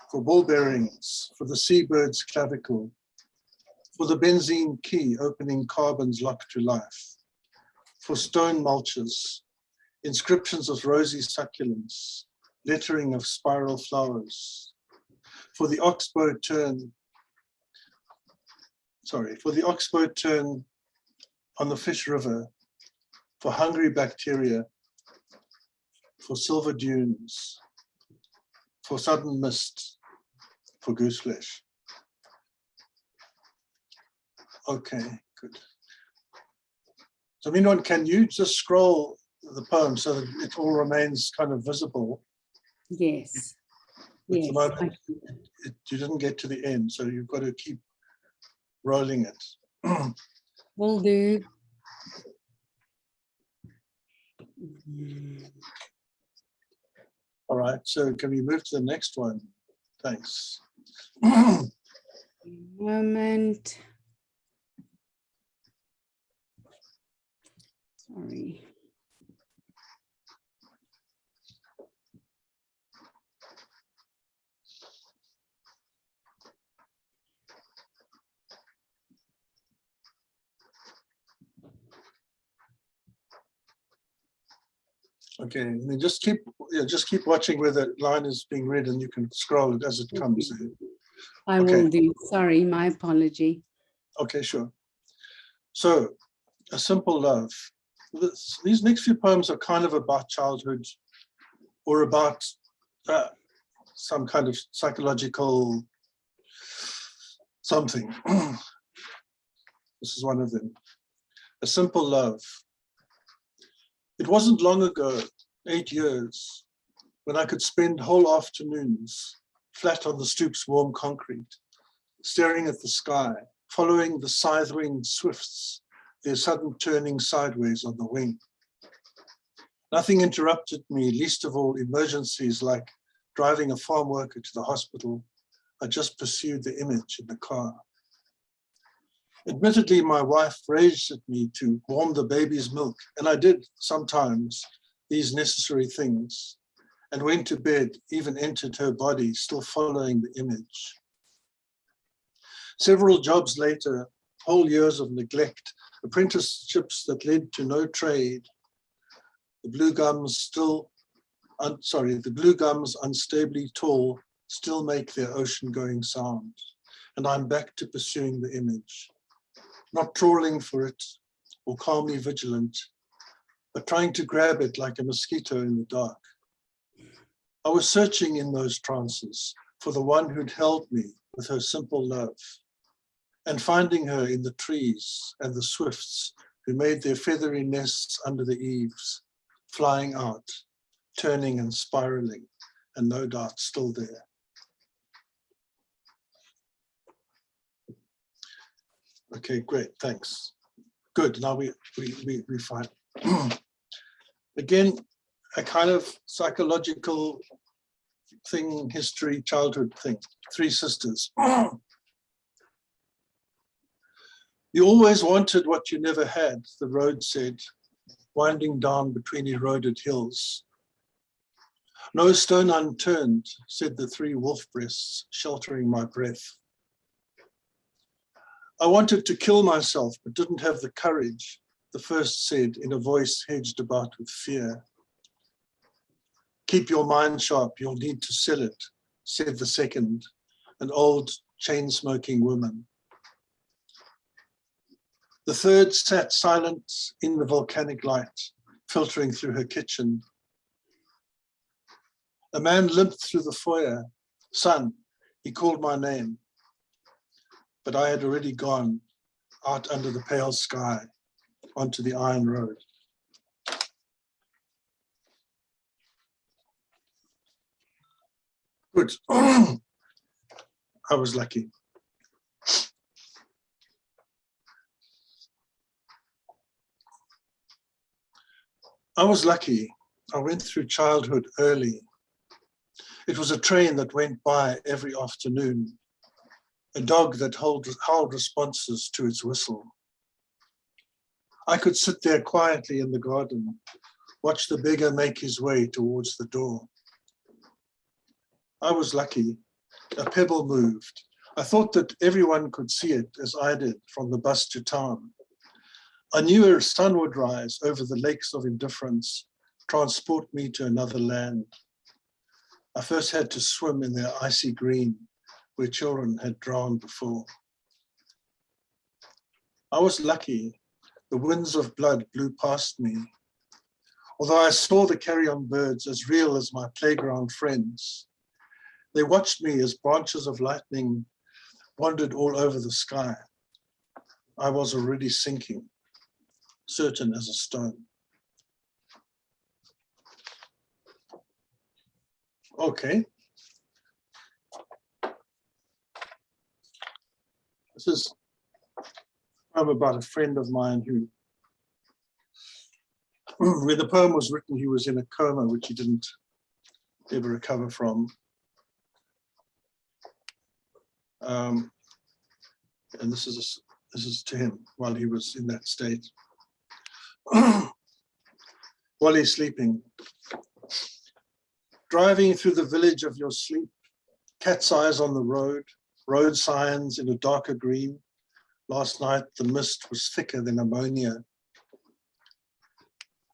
for ball bearings, for the seabird's clavicle, for the benzene key opening carbon's lock to life, for stone mulches, inscriptions of rosy succulents, lettering of spiral flowers, for the oxbow turn on the Fish River, for hungry bacteria, for silver dunes, for sudden mist, for goose flesh. Okay, good. So Minon, can you just scroll the poem so that it all remains kind of visible? Yes. At Yes. the moment, you didn't get to the end, so you've got to keep rolling it. Will do. All right, so can we move to the next one? Thanks. Moment. Sorry. Okay, and then just keep watching where the line is being read, and you can scroll it as it comes. I will do. Sorry, my apology. Okay, sure. So, A Simple Love. These next few poems are kind of about childhood, or about some kind of psychological something. This is one of them. A Simple Love. It wasn't long ago, 8 years, when I could spend whole afternoons flat on the stoop's warm concrete, staring at the sky, following the scythe-winged swifts, their sudden turning sideways on the wing. Nothing interrupted me, least of all emergencies like driving a farm worker to the hospital. I just pursued the image in the car. Admittedly, my wife raged at me to warm the baby's milk, and I did sometimes these necessary things, and went to bed, even entered her body, still following the image. Several jobs later, whole years of neglect, apprenticeships that led to no trade, the blue gums unstably tall still make their ocean-going sound, and I'm back to pursuing the image. Not trawling for it or calmly vigilant, but trying to grab it like a mosquito in the dark. I was searching in those trances for the one who'd held me with her simple love, and finding her in the trees and the swifts who made their feathery nests under the eaves, flying out, turning and spiraling, and no doubt still there. Okay, great, thanks. Good, now we find. Again, a kind of psychological thing, history, childhood thing. Three sisters. You always wanted what you never had, the road said, winding down between eroded hills. No stone unturned, said the three wolf breasts, sheltering my breath. I wanted to kill myself, but didn't have the courage, the first said in a voice hedged about with fear. Keep your mind sharp, you'll need to sell it, said the second, an old chain-smoking woman. The third sat silent in the volcanic light, filtering through her kitchen. A man limped through the foyer. Son, he called my name. But I had already gone out under the pale sky onto the iron road. Good. I was lucky. I was lucky. I went through childhood early. It was a train that went by every afternoon, a dog that howled responses to its whistle. I could sit there quietly in the garden, watch the beggar make his way towards the door. I was lucky. A pebble moved. I thought that everyone could see it as I did from the bus to town. I knew a sun would rise over the lakes of indifference, transport me to another land. I first had to swim in their icy green, where children had drowned before. I was lucky. The winds of blood blew past me. Although I saw the carrion birds as real as my playground friends, they watched me as branches of lightning wandered all over the sky. I was already sinking, certain as a stone. Okay. This is about a friend of mine who, when the poem was written, he was in a coma, which he didn't ever recover from. And this is to him while he was in that state. While he's sleeping. Driving through the village of your sleep, cat's eyes on the road signs in a darker green. Last night, the mist was thicker than ammonia.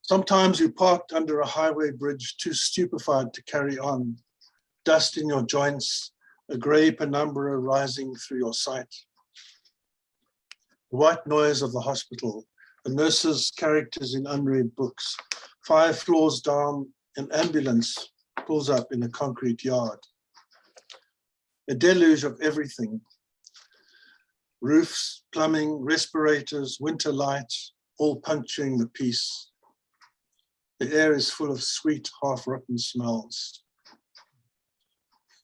Sometimes you parked under a highway bridge, too stupefied to carry on. Dust in your joints, a grey penumbra rising through your sight. The white noise of the hospital, the nurses' characters in unread books. 5 floors down, an ambulance pulls up in a concrete yard. A deluge of everything. Roofs, plumbing, respirators, winter lights, all puncturing the peace. The air is full of sweet, half-rotten smells.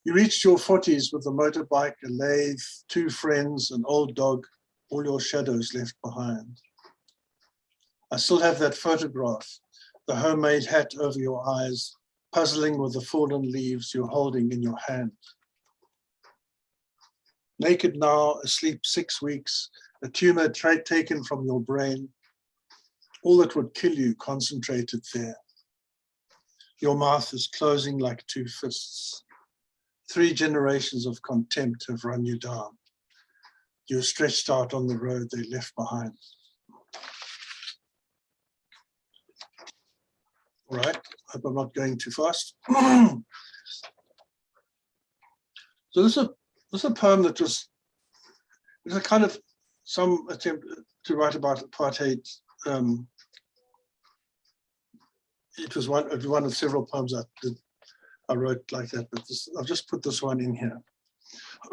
You reached your 40s with a motorbike, a lathe, 2 friends, an old dog, all your shadows left behind. I still have that photograph, the homemade hat over your eyes, puzzling with the fallen leaves you're holding in your hand. Naked now, asleep 6 weeks, a tumor taken from your brain, all that would kill you concentrated there. Your mouth is closing like 2 fists. 3 generations of contempt have run you down. You're stretched out on the road they left behind. All right, hope I'm not going too fast. So this is a poem that was a kind of some attempt to write about apartheid. It was one of several poems I wrote like that, but I've just put this one in here.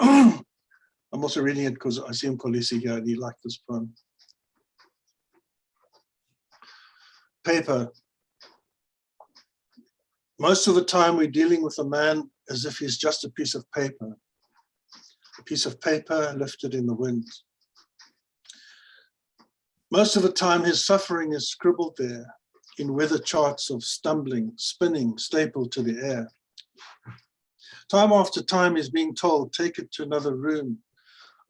I'm also reading it because I see him Kolisi here and he liked this poem. Paper. Most of the time we're dealing with a man as if he's just a piece of paper lifted in the wind. Most of the time his suffering is scribbled there in weather charts of stumbling, spinning, stapled to the air. Time after time he's being told, take it to another room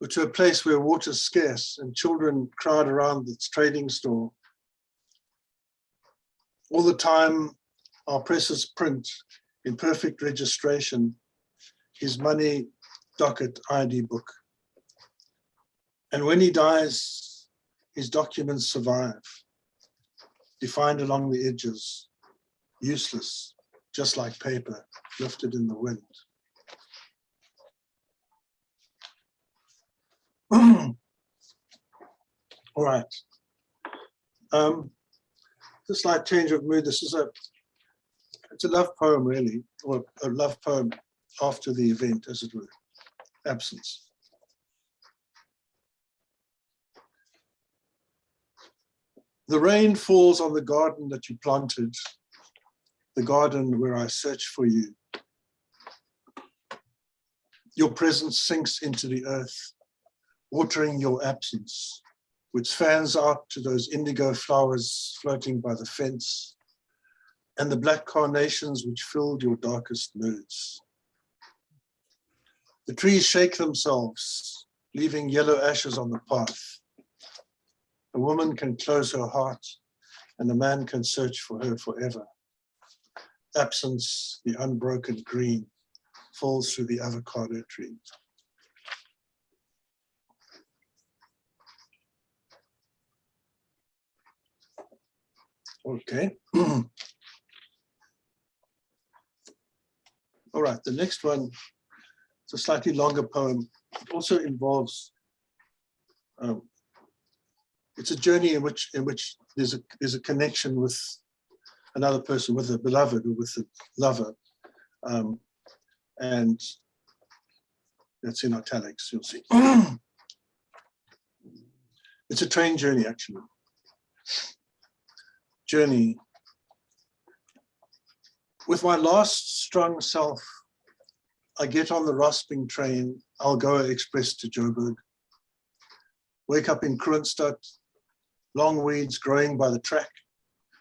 or to a place where water's scarce and children crowd around its trading store. All the time our presses print in perfect registration his money docket ID book. And when he dies, his documents survive, defined along the edges, useless, just like paper lifted in the wind. All right. This slight change of mood. It's a love poem, really, or a love poem after the event, as it were, absence. The rain falls on the garden that you planted, the garden where I search for you. Your presence sinks into the earth, watering your absence, which fans out to those indigo flowers floating by the fence, and the black carnations which filled your darkest moods. The trees shake themselves, leaving yellow ashes on the path. A woman can close her heart, and a man can search for her forever. Absence, the unbroken green, falls through the avocado tree. Okay. All right, the next one, it's a slightly longer poem. It also involves, it's a journey in which there's a connection with another person, with a beloved or with a lover. And that's in italics, you'll see. It's a train journey, actually. Journey. With my last strung self, I get on the Rosping train, Algoa Express to Joburg. Wake up in Kroonstad, long weeds growing by the track,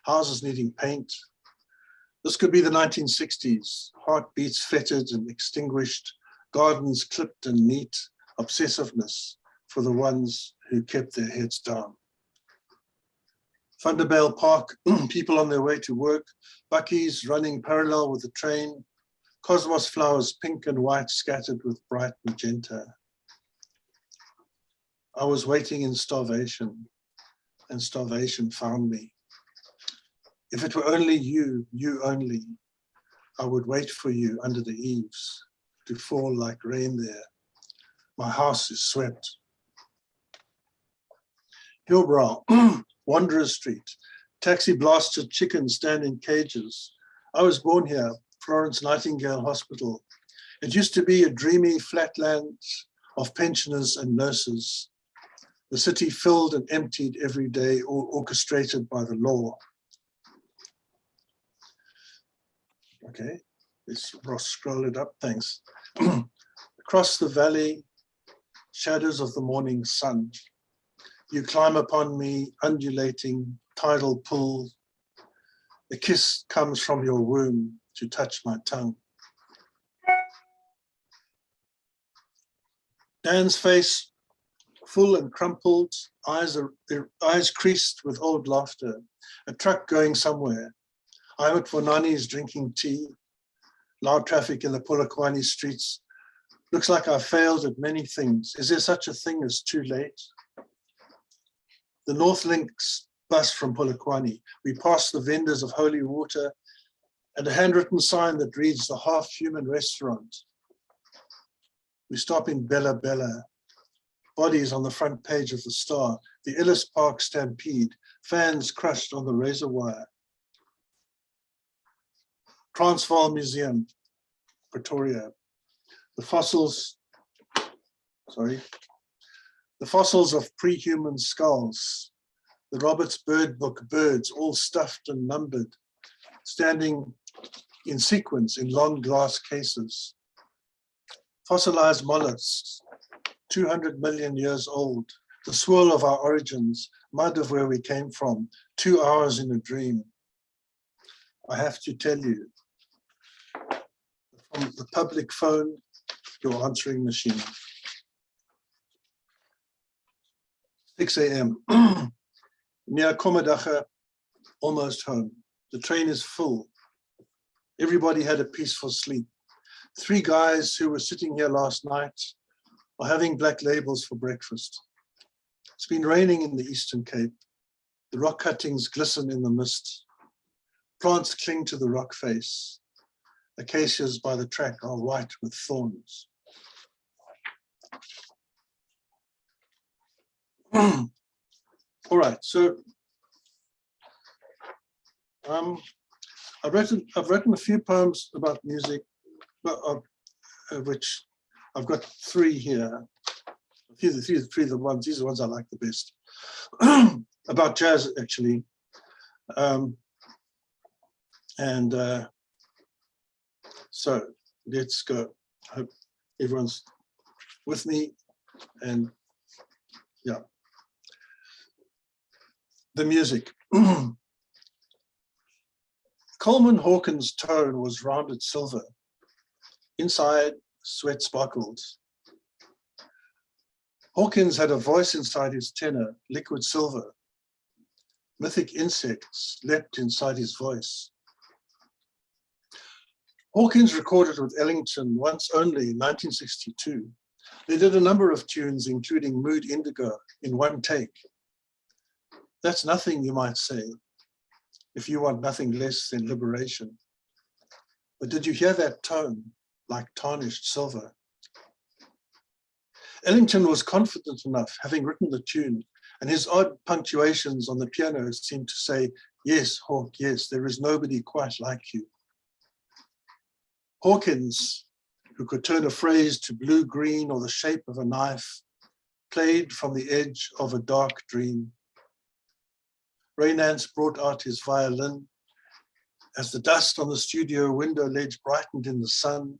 houses needing paint. This could be the 1960s, heartbeats fettered and extinguished, gardens clipped and neat, obsessiveness for the ones who kept their heads down. Thunderbale Park, people on their way to work, buckies running parallel with the train, cosmos flowers pink and white scattered with bright magenta. I was waiting in starvation, and starvation found me. If it were only you, you only, I would wait for you under the eaves to fall like rain there. My house is swept. Wheelbarrow, Wanderer Street, taxi blasted chickens stand in cages. I was born here, Florence Nightingale Hospital. It used to be a dreamy flatland of pensioners and nurses. The city filled and emptied every day, or orchestrated by the law. Okay, let's scroll it up, thanks. Across the valley, shadows of the morning sun. You climb upon me, undulating, tidal pool. A kiss comes from your womb to touch my tongue. Dan's face, full and crumpled, eyes creased with old laughter. A truck going somewhere. I'm at Vonani's drinking tea. Loud traffic in the Polokwane streets. Looks like I failed at many things. Is there such a thing as too late? The North Links bus from Polokwane. We pass the vendors of holy water and a handwritten sign that reads the half-human restaurant. We stop in Bella Bella. Bodies on the front page of the Star. The Ellis Park stampede. Fans crushed on the razor wire. Transvaal Museum, Pretoria. The fossils of pre-human skulls. The Roberts Bird Book birds, all stuffed and numbered, standing in sequence in long glass cases. Fossilized mollusks, 200 million years old. The swirl of our origins, mud of where we came from, 2 hours in a dream. I have to tell you, from the public phone, your answering machine. 6 a.m. Near Komadacha, almost home. The train is full. Everybody had a peaceful sleep. 3 guys who were sitting here last night are having black labels for breakfast. It's been raining in the Eastern Cape. The rock cuttings glisten in the mist. Plants cling to the rock face. Acacias by the track are white with thorns. All right, so I've written a few poems about music, which I've got 3 here. These are the ones I like the best. About jazz, actually. So let's go. I hope everyone's with me. And yeah. The music. Coleman Hawkins' tone was rounded silver. Inside, sweat sparkled. Hawkins had a voice inside his tenor, liquid silver. Mythic insects leapt inside his voice. Hawkins recorded with Ellington once only in 1962. They did a number of tunes, including Mood Indigo, in one take. That's nothing, you might say, if you want nothing less than liberation. But did you hear that tone, like tarnished silver? Ellington was confident enough, having written the tune, and his odd punctuations on the piano seemed to say, yes, Hawk, yes, there is nobody quite like you. Hawkins, who could turn a phrase to blue-green or the shape of a knife, played from the edge of a dark dream. Ray Nance brought out his violin as the dust on the studio window ledge brightened in the sun,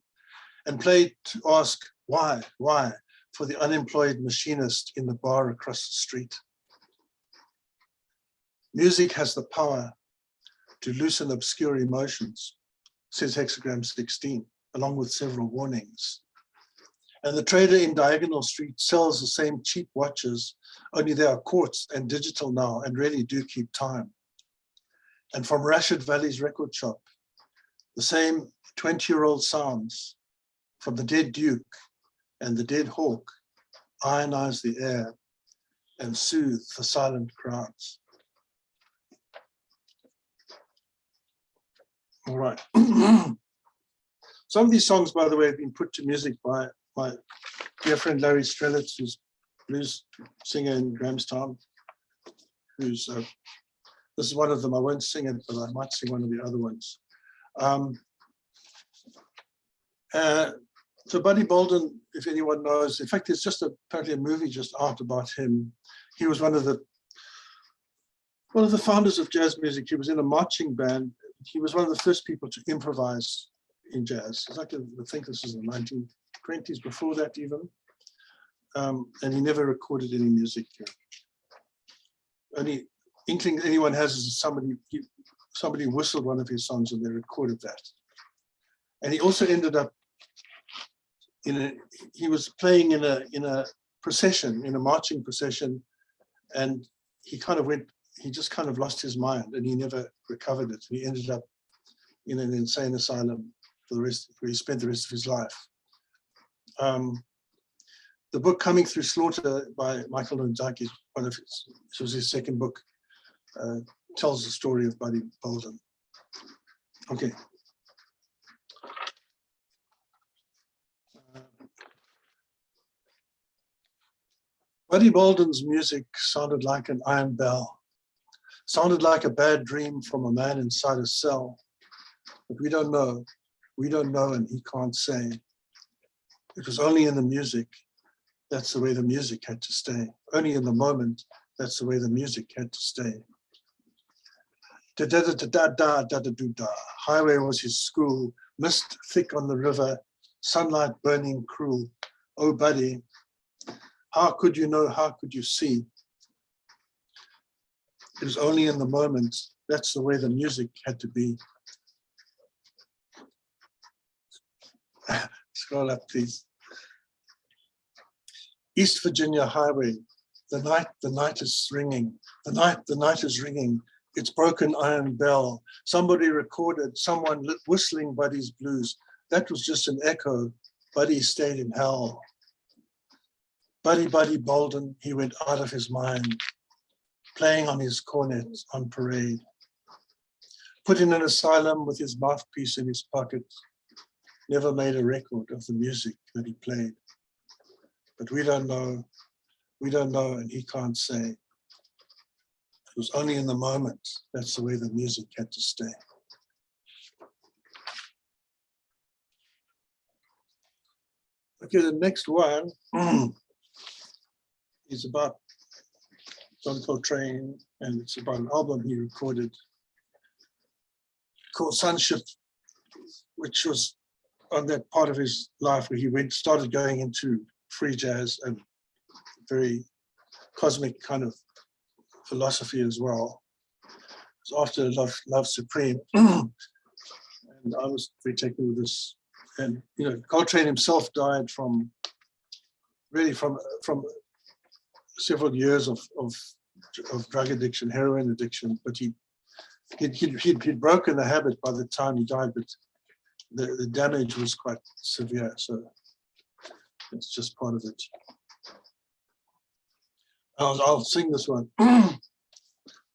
and played to ask why, for the unemployed machinist in the bar across the street. Music has the power to loosen obscure emotions, says Hexagram 16, along with several warnings. And the trader in Diagonal Street sells the same cheap watches, only they are quartz and digital now and really do keep time. And from Rashid Valley's record shop, the same 20-year-old sounds from the Dead Duke and the Dead Hawk ionize the air and soothe the silent crowds. All right. Some of these songs, by the way, have been put to music by my dear friend Larry Strelitz, who's blues singer in Grahamstown. This is one of them. I won't sing it, but I might sing one of the other ones. So Buddy Bolden, if anyone knows, in fact, there's just apparently a movie just out about him. He was one of the founders of jazz music. He was in a marching band. He was one of the first people to improvise in jazz. I think this was in the 1920s, before that even. And he never recorded any music. Only inkling anyone has is somebody whistled one of his songs and they recorded that. And he also ended up he was playing in a procession, in a marching procession, and he just kind of lost his mind and he never recovered it. He ended up in an insane asylum where he spent the rest of his life. The book Coming Through Slaughter by Michael Nzaki, this was his second book, tells the story of Buddy Bolden. Okay. Buddy Bolden's music sounded like an iron bell, sounded like a bad dream from a man inside a cell. But we don't know, and he can't say. It was only in the music, that's the way the music had to stay. Only in the moment, that's the way the music had to stay. Da-da-da-da-da-da-da-da-da. Highway was his school, mist thick on the river, sunlight burning cruel. Oh, Buddy, how could you know, how could you see? It was only in the moment, that's the way the music had to be. Scroll up, please. East Virginia Highway, the night is ringing. The night is ringing. It's broken iron bell. Somebody recorded someone whistling Buddy's blues. That was just an echo. Buddy stayed in hell. Buddy Bolden, he went out of his mind, playing on his cornet on parade. Put in an asylum with his mouthpiece in his pocket, never made a record of the music that he played. But we don't know, and he can't say. It was only in the moment, that's the way the music had to stay. Okay, the next one is about John Coltrane, and it's about an album he recorded called Sonship, which was on that part of his life where he started going into free jazz and very cosmic kind of philosophy as well. It was after Love Supreme. And I was very taken with this. And Coltrane himself died from several years of drug addiction, heroin addiction, but he'd broken the habit by the time he died, but the damage was quite severe, so it's just part of it. I'll sing this one.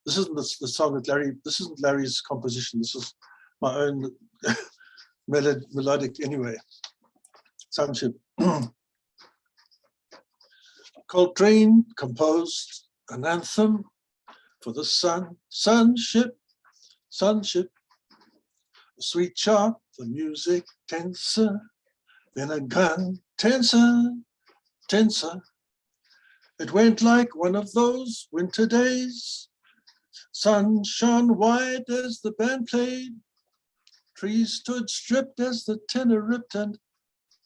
This isn't the song that Larry, this isn't Larry's composition. This is my own melodic anyway. Sunship. Coltrane composed an anthem for the sun, sunship, sunship. A sweet chart, the music tenser, then a gun tenser, tenser. It went like one of those winter days. Sun shone wide as the band played. Trees stood stripped as the tenor ripped, and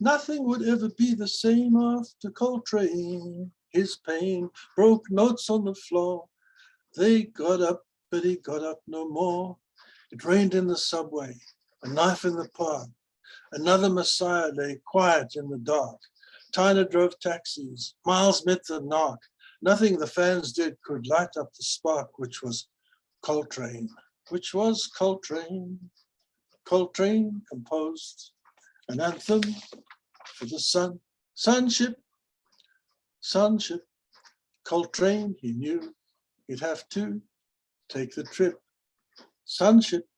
nothing would ever be the same after Coltrane. His pain broke notes on the floor. They got up, but he got up no more. It rained in the subway, a knife in the park. Another Messiah lay quiet in the dark. Tyler drove taxis, Miles met the narc. Nothing the fans did could light up the spark, which was Coltrane, which was Coltrane. Coltrane composed an anthem for the sun, sunship, sunship. Coltrane, he knew he'd have to take the trip. Sunship.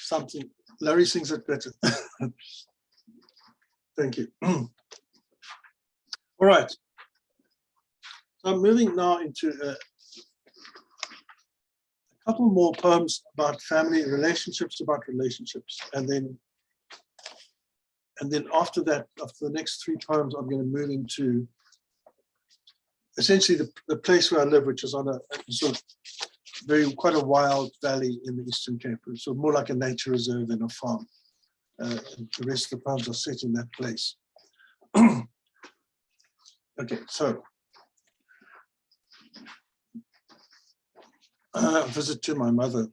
Something. Larry sings it better. Thank you. All right. So I'm moving now into a couple more poems about family relationships, and then after that, after the next three poems, I'm going to move into essentially the place where I live, which is on a sort of quite a wild valley in the Eastern Cape. So more like a nature reserve than a farm. And the rest of the poems are set in that place. Okay, so visit to my mother.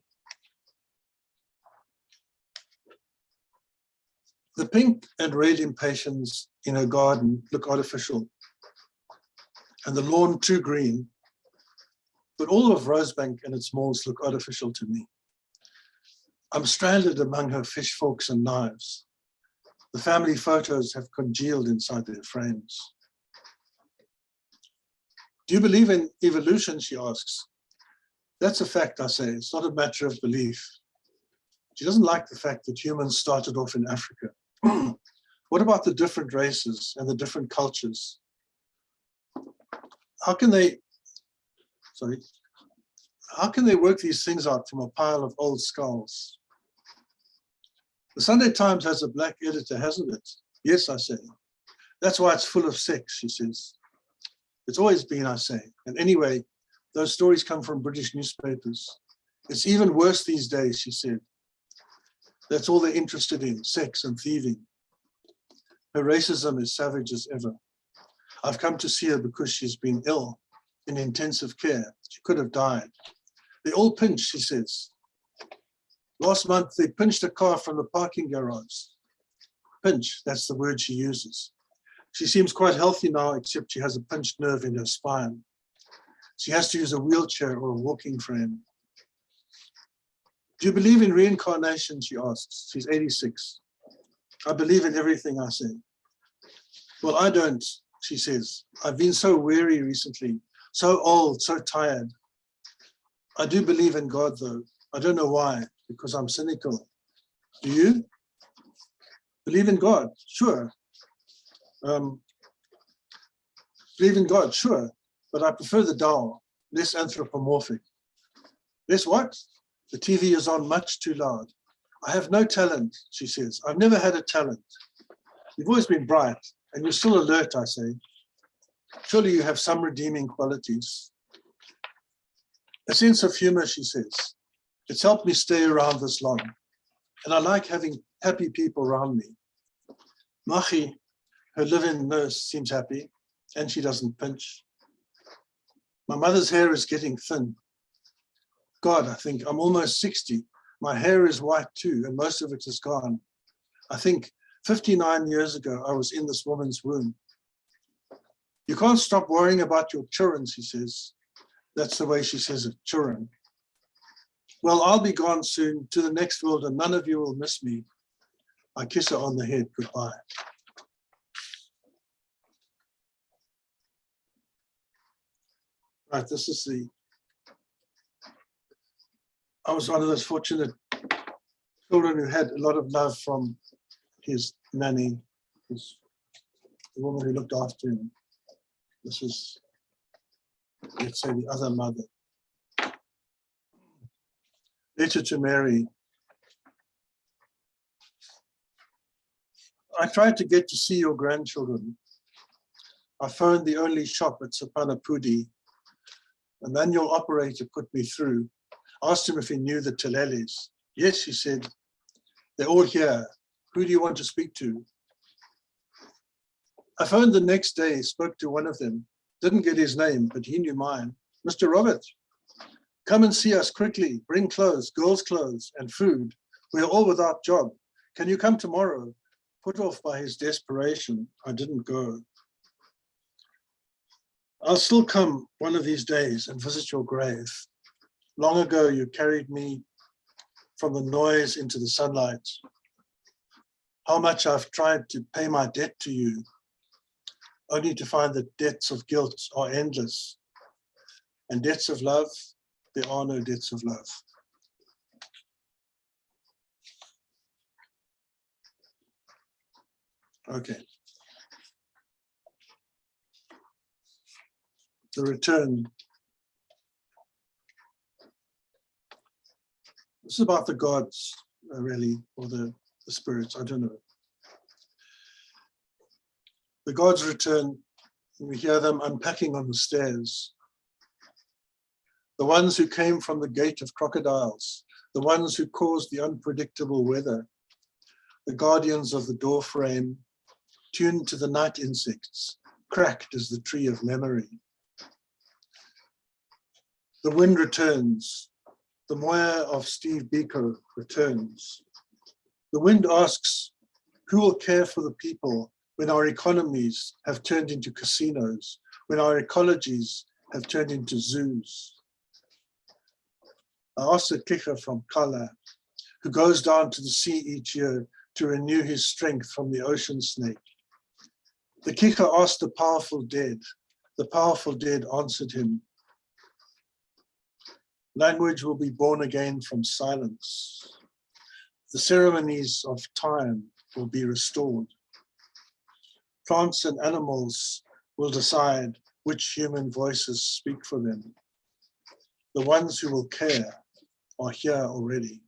The pink and red impatiens in her garden look artificial, and the lawn too green, but all of Rosebank and its malls look artificial to me. I'm stranded among her fish forks and knives. The family photos have congealed inside their frames. Do you believe in evolution, she asks. That's a fact, I say. It's not a matter of belief. She doesn't like the fact that humans started off in Africa. What about the different races and the different cultures? How can they work these things out from a pile of old skulls? The Sunday Times has a black editor, hasn't it? Yes, I say. That's why it's full of sex, she says. It's always been, I say. And anyway, those stories come from British newspapers. It's even worse these days, she said. That's all they're interested in, sex and thieving. Her racism is savage as ever. I've come to see her because she's been ill, in intensive care. She could have died. They all pinched, she says. Last month, they pinched a car from the parking garage. Pinch, that's the word she uses. She seems quite healthy now, except she has a pinched nerve in her spine. She has to use a wheelchair or a walking frame. Do you believe in reincarnation, she asks. She's 86. I believe in everything I say. Well, I don't, she says. I've been so weary recently, so old, so tired. I do believe in God, though. I don't know why, because I'm cynical. Do you? Believe in God? Sure. Believe in God? Sure. But I prefer the Tao, less anthropomorphic. Less what? The TV is on much too loud. I have no talent, she says. I've never had a talent. You've always been bright, and you're still alert, I say. Surely you have some redeeming qualities. A sense of humor, she says. It's helped me stay around this long, and I like having happy people around me. Machi, her live-in nurse, seems happy, and she doesn't pinch. My mother's hair is getting thin. God, I think I'm almost 60. My hair is white too, and most of it is gone. I think 59 years ago, I was in this woman's womb. You can't stop worrying about your children, she says. That's the way she says it, children. Well, I'll be gone soon to the next world and none of you will miss me. I kiss her on the head, goodbye. Right, this is I was one of those fortunate children who had a lot of love from his nanny, the woman who looked after him. This is, let's say, the other mother. Letter to Mary. I tried to get to see your grandchildren. I phoned the only shop at Sapanapudi. A manual operator put me through. Asked him if he knew the Teleles. Yes, he said, they're all here. Who do you want to speak to? I phoned the next day, spoke to one of them. Didn't get his name, but he knew mine. Mr. Robert, come and see us quickly. Bring clothes, girls' clothes, and food. We are all without job. Can you come tomorrow? Put off by his desperation, I didn't go. I'll still come one of these days and visit your grave. Long ago, you carried me from the noise into the sunlight. How much I've tried to pay my debt to you, only to find that debts of guilt are endless. And debts of love, there are no debts of love. Okay. The return. This is about the gods, really, or the spirits, I don't know. The gods return, and we hear them unpacking on the stairs. The ones who came from the gate of crocodiles, the ones who caused the unpredictable weather, the guardians of the door frame, tuned to the night insects, cracked as the tree of memory. The wind returns. The Moya of Steve Biko returns. The wind asks, who will care for the people when our economies have turned into casinos, when our ecologies have turned into zoos? I asked a kicker from Kala, who goes down to the sea each year to renew his strength from the ocean snake. The kicker asked the powerful dead. The powerful dead answered him. Language will be born again from silence. The ceremonies of time will be restored. Plants and animals will decide which human voices speak for them. The ones who will care are here already.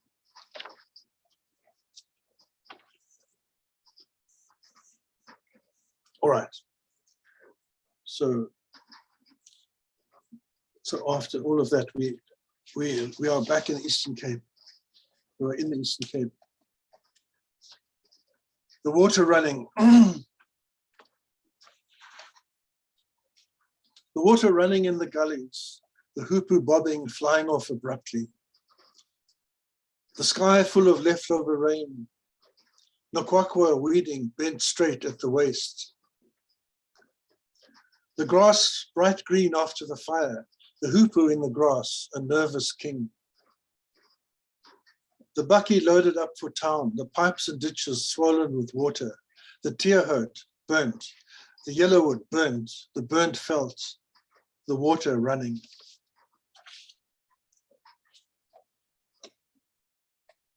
All right. So after all of that, we are back in the Eastern Cape. We are in the Eastern Cape. The water running. The water running in the gullies, the hoopoe bobbing, flying off abruptly. The sky full of leftover rain. Nakwakwa weeding bent straight at the waist. The grass bright green after the fire, the hoopoe in the grass, a nervous king. The bakkie loaded up for town, the pipes and ditches swollen with water, the tearhout burnt, the yellowwood burnt, the burnt felt, the water running.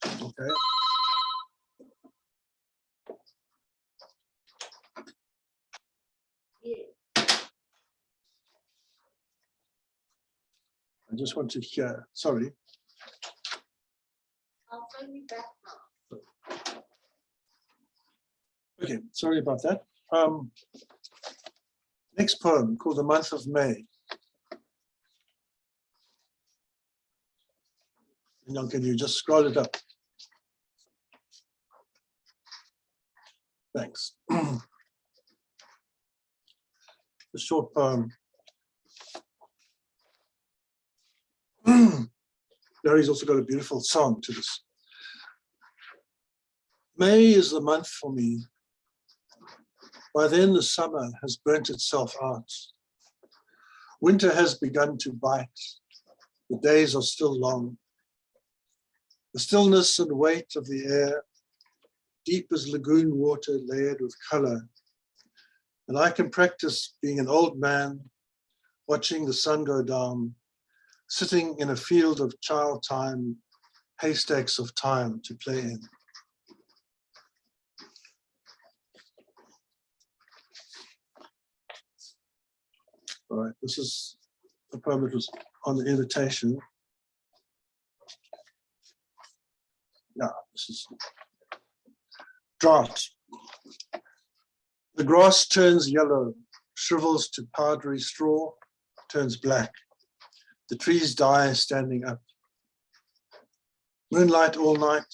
Okay. I just want to hear, sorry. I'll phone you back now. Okay, sorry about that. Next poem called The Month of May. And now can you just scroll it up? Thanks. The short poem. Larry's also got a beautiful song to this. May is the month for me. By then the summer has burnt itself out. Winter has begun to bite. The days are still long. The stillness and weight of the air, deep as lagoon water layered with color. And I can practice being an old man, watching the sun go down, sitting in a field of child time, haystacks of time to play in. All right, this is a poem that was on the invitation. Yeah, this is drought. The grass turns yellow, shrivels to powdery straw, turns black. The trees die standing up. Moonlight all night,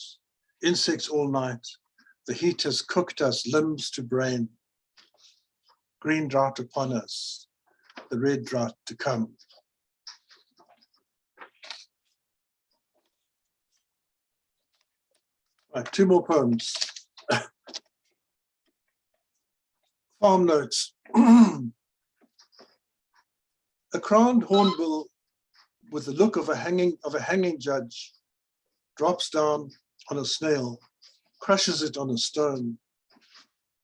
insects all night. The heat has cooked us limbs to brain. Green drought upon us, the red drought to come. Right, two more poems. Farm notes. A crowned hornbill with the look of a hanging judge drops down on a snail, crushes it on a stone,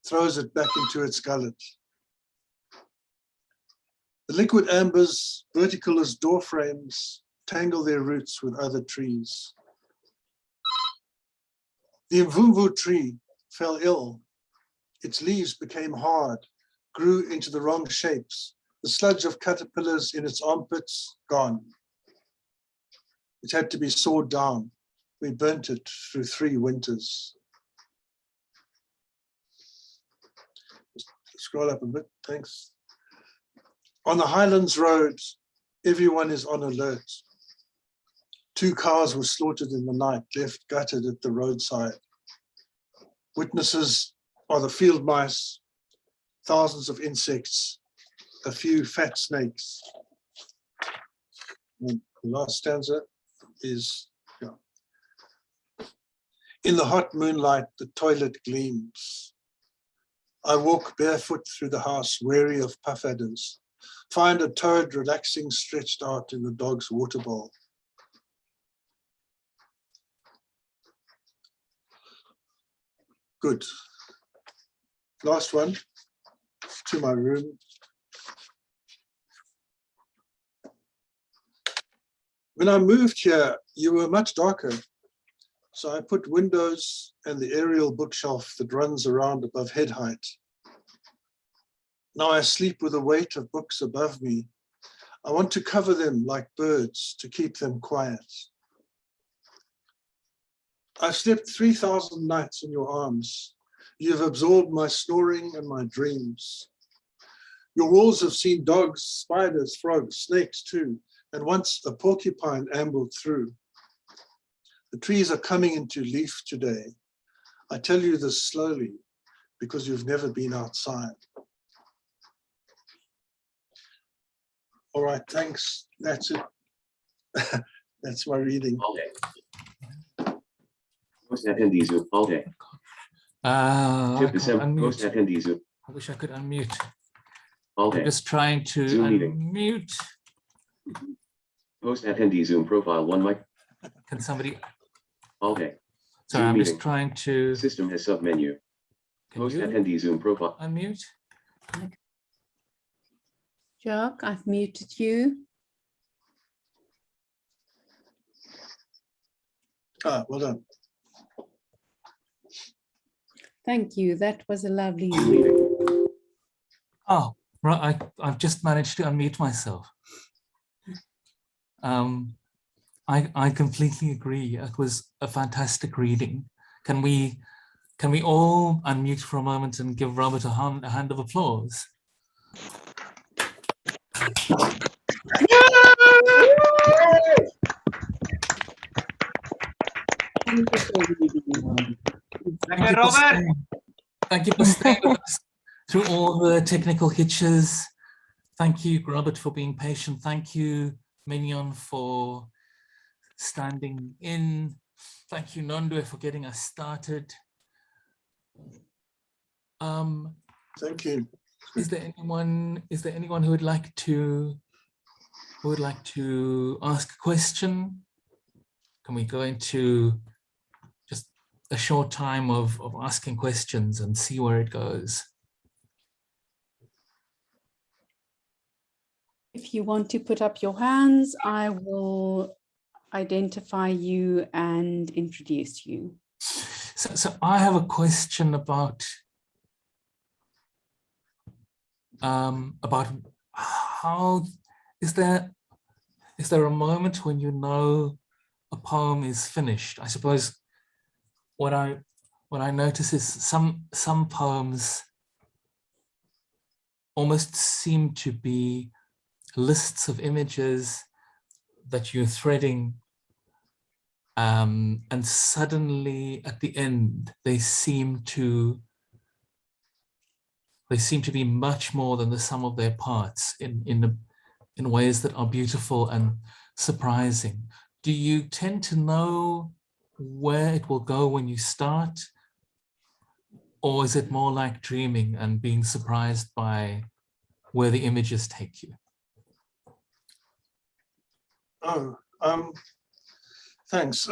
throws it back into its gullet. The liquid ambers, vertical as door frames, tangle their roots with other trees. The mvumvu tree fell ill. Its leaves became hard, grew into the wrong shapes. The sludge of caterpillars in its armpits, gone. It had to be sawed down. We burnt it through 3 winters. Just scroll up a bit, thanks. On the Highlands Road, everyone is on alert. 2 cars were slaughtered in the night, left gutted at the roadside. Witnesses are the field mice, thousands of insects, a few fat snakes. And the last stanza is, yeah. In the hot moonlight, the toilet gleams. I walk barefoot through the house, weary of puff adders. Find a toad relaxing, stretched out in the dog's water bowl. Good. Last one, to my room. When I moved here, you were much darker. So I put windows and the aerial bookshelf that runs around above head height. Now I sleep with the weight of books above me. I want to cover them like birds to keep them quiet. I've slept 3,000 nights in your arms. You have absorbed my snoring and my dreams. Your walls have seen dogs, spiders, frogs, snakes too, and once a porcupine ambled through. The trees are coming into leaf today. I tell you this slowly because you've never been outside. All right, thanks. That's it. That's my reading. All day. Post attendees all day. I Tip can't December. Post unmute. attendees I wish I could unmute. all I'm day. just trying to Zoom meeting. unmute. Post attendee Zoom profile 1 mic Can somebody? all day. Sorry, Zoom I'm just meeting. trying to. System has submenu. Can Post you attendee Zoom profile. unmute? Jacques, I've muted you. Ah, well done. Thank you. That was a lovely Zoom read. meeting. Oh, right. I've just managed to unmute myself. I completely agree. It was a fantastic reading. Can we all unmute for a moment and give Robert a hand of applause? Thank you, Robert. Thank you for staying with us through all the technical hitches. Thank you, Robert, for being patient. Thank you, Mignon, for standing in. Thank you, Nondwe, for getting us started. Thank you. Is there anyone who would like to ask a question? can we go into just a short time of asking questions and see where it goes? If you want to put up your hands, I will identify you and introduce you. So I have a question about how is there a moment when you know a poem is finished? I suppose what I notice is some poems almost seem to be lists of images that you're threading, and suddenly at the end they seem to be much more than the sum of their parts in ways that are beautiful and surprising. Do you tend to know where it will go when you start, or is it more like dreaming and being surprised by where the images take you? Oh, thanks.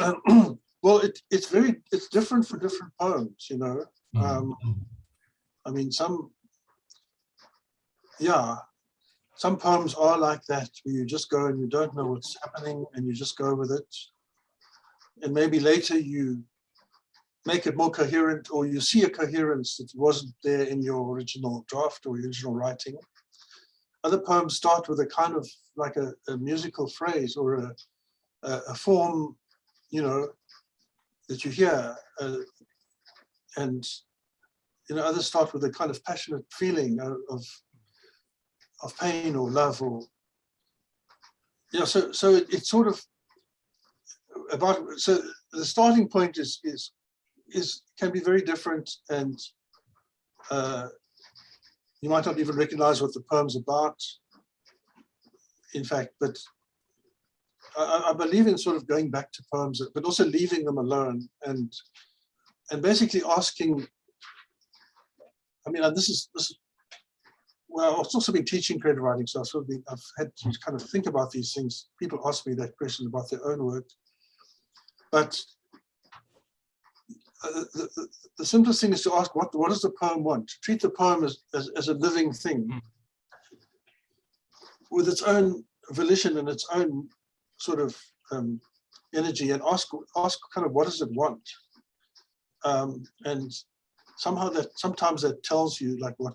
Well, it's different for different poems, you know. I mean, some poems are like that, where you just go and you don't know what's happening and you just go with it. And maybe later you make it more coherent, or you see a coherence that wasn't there in your original draft or original writing. Other poems start with a kind of like a musical phrase or a form, you know, that you hear, and you know, others start with a kind of passionate feeling of pain or love, or so it's sort of about, so the starting point can be very different, and you might not even recognize what the poem's about, in fact. But I believe in sort of going back to poems, but also leaving them alone and basically asking. I mean, this is well, I've also been teaching creative writing, so I've had to kind of think about these things. People ask me that question about their own work, but the simplest thing is to ask, what does the poem want? To treat the poem as a living thing with its own volition and its own sort of energy, and ask kind of, what does it want? And sometimes that tells you like what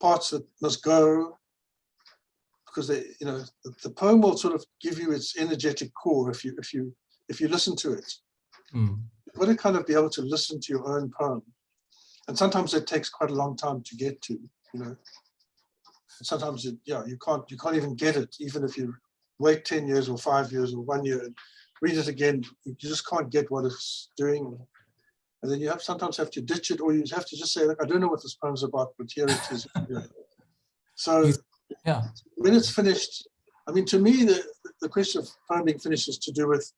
parts that must go, because the poem will sort of give you its energetic core if you listen to it. You've got to kind of be able to listen to your own poem, and sometimes it takes quite a long time to get to, you know. And sometimes you can't even get it, even if you wait 10 years or 5 years or 1 year and read it again. You just can't get what it's doing, and then you sometimes have to ditch it, or you have to just say, look, I don't know what this poem's about, but here it is. So when it's finished, I mean, to me, the question of poem being finished is to do with,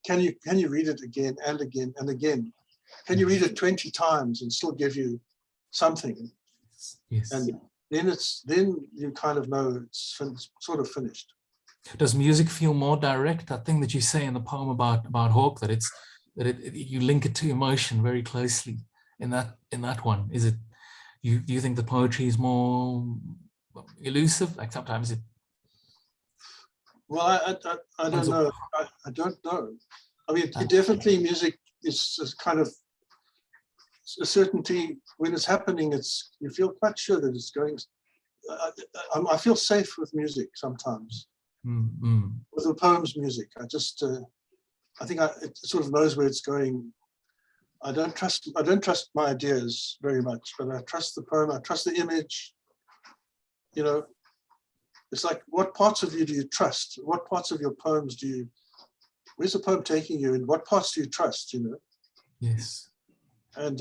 can you read it again and again and again? Can you read it 20 times and still give you something? Yes. And then you kind of know it's sort of finished. Does music feel more direct? I think that you say in the poem about Hawk that you link it to emotion very closely in that one. Is it you think the poetry is more elusive? Like sometimes it. Well, I don't know. I don't know. I mean, definitely music is kind of a certainty. When it's happening, you feel quite sure that it's going. I feel safe with music sometimes. With the poem's music, I think it sort of knows where it's going. I don't trust my ideas very much, but I trust the poem. I trust the image. You know, it's like, what parts of you do you trust? What parts of your poems where's the poem taking you, and what parts do you trust? You know. Yes. And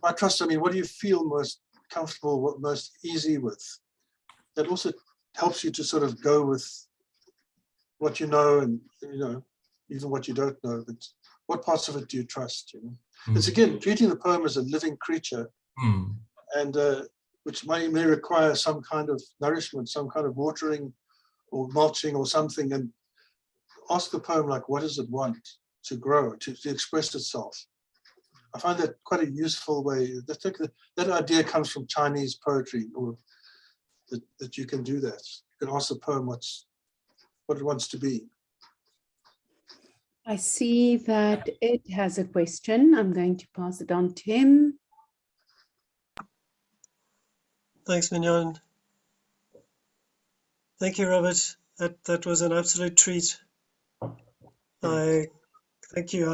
by trust, I mean, what do you feel most comfortable, most easy with? That also helps you to sort of go with what you know, and even what you don't know. But what parts of it do you trust? You know, it's again treating the poem as a living creature, and which may require some kind of nourishment, some kind of watering or mulching or something, and ask the poem, like, what does it want? to grow, to express itself. I find that quite a useful way. That idea comes from Chinese poetry, or that you can do that. You can ask the poem what it wants to be. I see that Ed has a question. I'm going to pass it on to him. Thanks, Mignon. Thank you, Robert. That was an absolute treat. Thank you.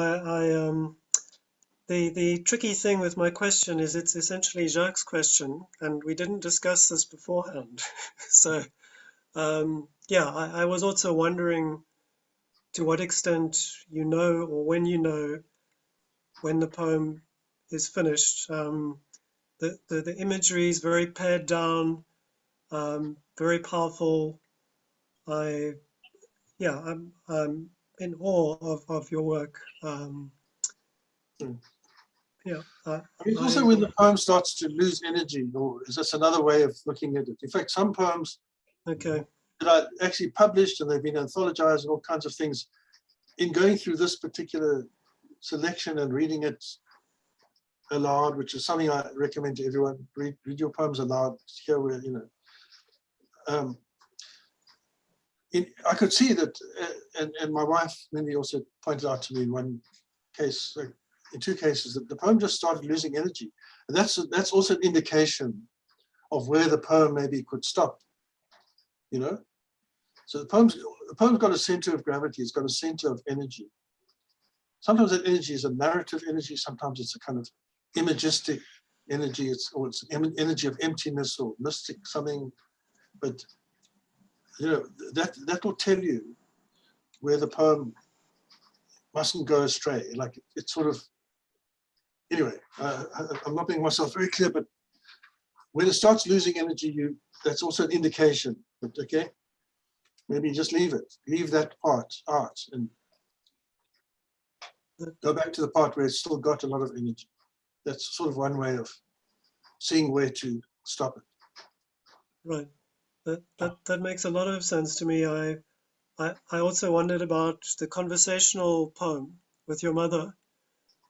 The tricky thing with my question is it's essentially Jacques' question, and we didn't discuss this beforehand. So, yeah, I was also wondering to what extent you know, or when you know, when the poem is finished. The imagery is very pared down, very powerful. I'm in awe of your work. Yeah. It's also when the poem starts to lose energy, or is this another way of looking at it? In fact, some poems Okay. that I actually published, and they've been anthologized and all kinds of things, in going through this particular selection and reading it aloud, which is something I recommend to everyone. Read your poems aloud. Hear where, you know. I could see that, and my wife Mindy also pointed out to me in one case, in two cases, that the poem just started losing energy, and that's also an indication of where the poem maybe could stop. You know, so the poem's got a center of gravity. It's got a center of energy. Sometimes that energy is a narrative energy. Sometimes it's a kind of imagistic energy. It's energy of emptiness or mystic something, but you know, that will tell you where the poem mustn't go astray. Like it's sort of, anyway, I'm not making myself very clear, but when it starts losing energy, that's also an indication. But okay, maybe just leave that part out and go back to the part where it's still got a lot of energy. That's sort of one way of seeing where to stop it. Right. That makes a lot of sense to me. I also wondered about the conversational poem with your mother.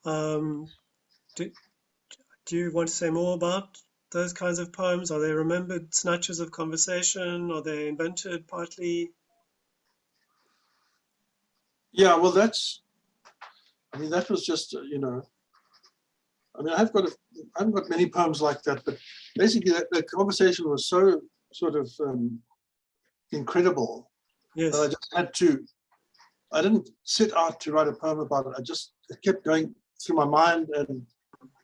Do you want to say more about those kinds of poems? Are they remembered snatches of conversation? Are they invented partly? Yeah, well, that was just, you know, I haven't got many poems like that, but basically that conversation was so sort of incredible. Yes. That I didn't sit out to write a poem about it. It kept going through my mind, and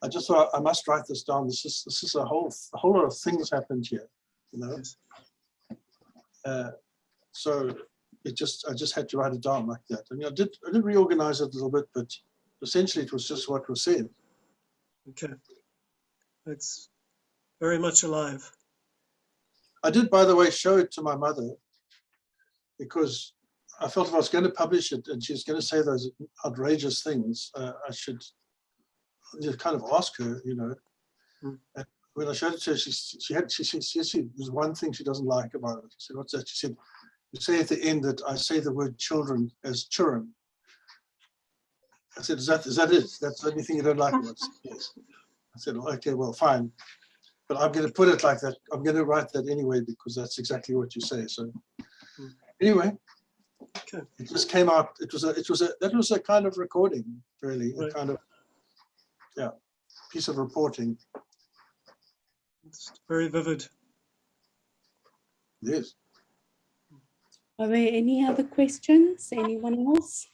I just thought I must write this down. This is a whole lot of things happened here, you know. Yes. So I just had to write it down like that. I mean, I did reorganize it a little bit, but essentially it was just what was said. Okay. It's very much alive. I did, by the way, show it to my mother, because I felt if I was going to publish it and she's going to say those outrageous things, I should just kind of ask her, you know. Mm. And when I showed it to her, there's one thing she doesn't like about it. I said, "What's that?" She said, "You say at the end that I say the word children as children." I said, "Is that it? That's the only thing you don't like about it?" Yes. I said, "Okay, well, fine. But I'm going to put it like that. I'm going to write that anyway, because that's exactly what you say." So anyway, Okay. it just came out. That was a kind of recording, really, Right. a kind of, yeah, piece of reporting. It's very vivid. Yes. Are there any other questions? Anyone else?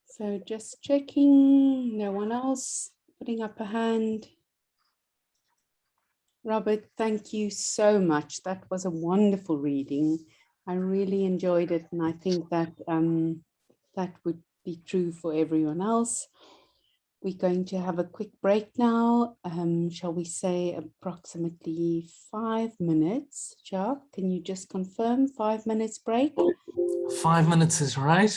So just checking, no one else putting up a hand. Robert, thank you so much. That was a wonderful reading. I really enjoyed it, and I think that that would be true for everyone else. We're going to have a quick break now. Shall we say approximately 5 minutes? Jacques, can you just confirm 5 minutes break? 5 minutes is right.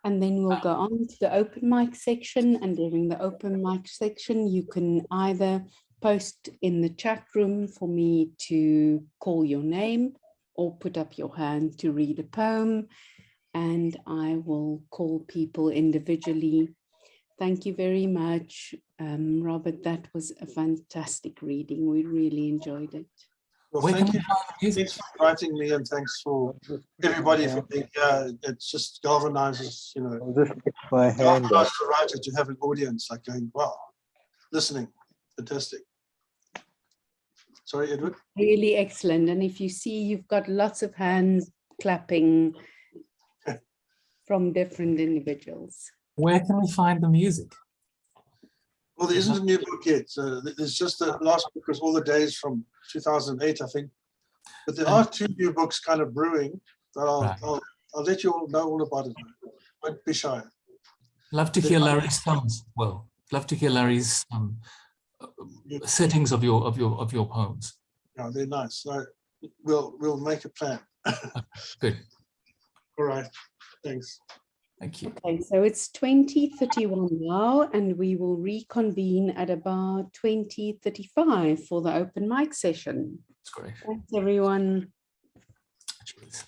And then we'll go on to the open mic section. And during the open mic section, you can either post in the chat room for me to call your name or put up your hand to read a poem, and I will call people individually. Thank you very much, Robert. That was a fantastic reading. We really enjoyed it. Well, Where can thank we you. find the music? Thanks for inviting me, and thanks for everybody for being here. It just galvanizes, I'll just put my hand up. galvanizes the writer to have an audience like going, wow, listening, fantastic. Sorry, Edward. Really excellent. And if you see, you've got lots of hands clapping from different individuals. Where can we find the music? Well, there isn't a new book yet. There's just the last book was All the Days from 2008, I think. But there are 2 new books kind of brewing that Right. I'll let you all know all about it. Don't be shy. Love to hear Larry's thumbs. Well, love to hear Larry's settings of your poems. Yeah, they're nice. So we'll make a plan. Good. All right. Thanks. Thank you. Okay, so it's 20:31 now, and we will reconvene at about 20:35 for the open mic session. That's great. Thanks, everyone. Cheers.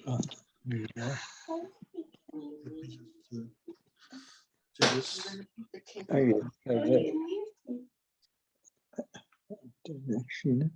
There you go. Let me just do this. Oh, yeah. So that doesn't actually know.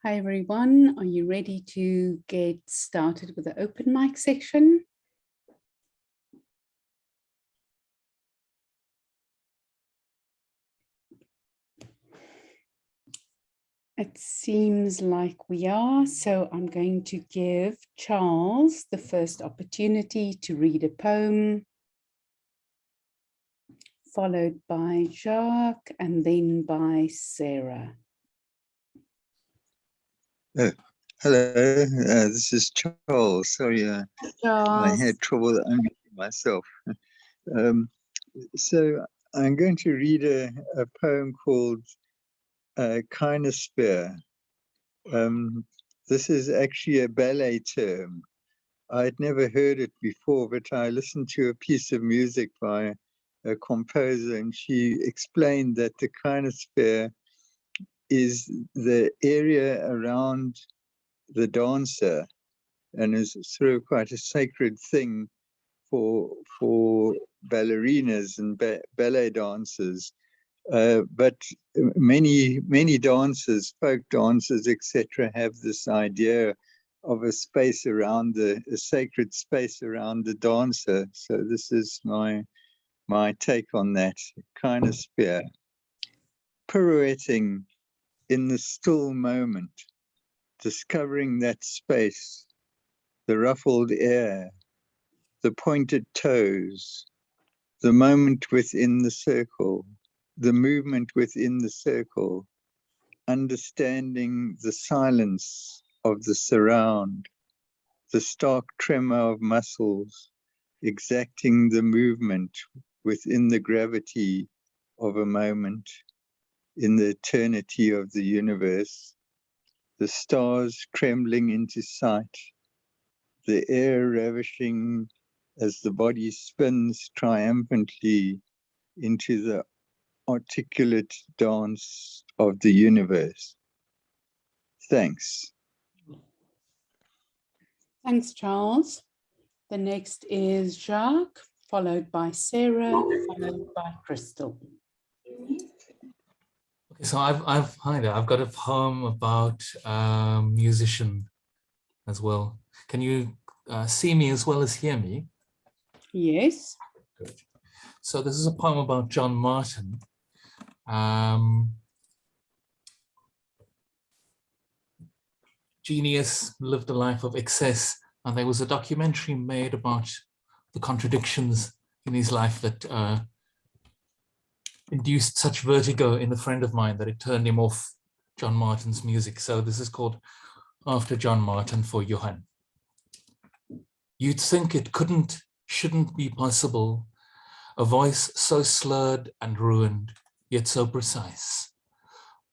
Hi everyone, are you ready to get started with the open mic section? It seems like we are, so I'm going to give Charles the first opportunity to read a poem, followed by Jacques and then by Sarah. Hello, this is Charles. Sorry, I Charles, had trouble unmuting myself. Um, so I'm going to read a poem called Kinosphere. This is actually a ballet term. I'd never heard it before, but I listened to a piece of music by a composer, and she explained that the kinosphere is the area around the dancer, and is sort of quite a sacred thing for ballerinas and ballet dancers. But many dancers, folk dancers, etc., have this idea of a space around a sacred space around the dancer. So this is my take on that kind of sphere. Pirouetting in the still moment, discovering that space, the ruffled air, the pointed toes, the moment within the circle, the movement within the circle, understanding the silence of the surround, the stark tremor of muscles, exacting the movement within the gravity of a moment, in the eternity of the universe, the stars trembling into sight, the air ravishing as the body spins triumphantly into the articulate dance of the universe. Thanks. thanks Charles. The next is Jacques, followed by Sarah, followed by Crystal. Okay, so I've got a poem about a musician as well. Can you see me as well as hear me? Yes. Good. So this is a poem about John Martin. Genius, lived a life of excess, and there was a documentary made about the contradictions in his life that induced such vertigo in a friend of mine that it turned him off John Martin's music. So this is called After John Martin for Johann. You'd think it shouldn't be possible, a voice so slurred and ruined, yet so precise.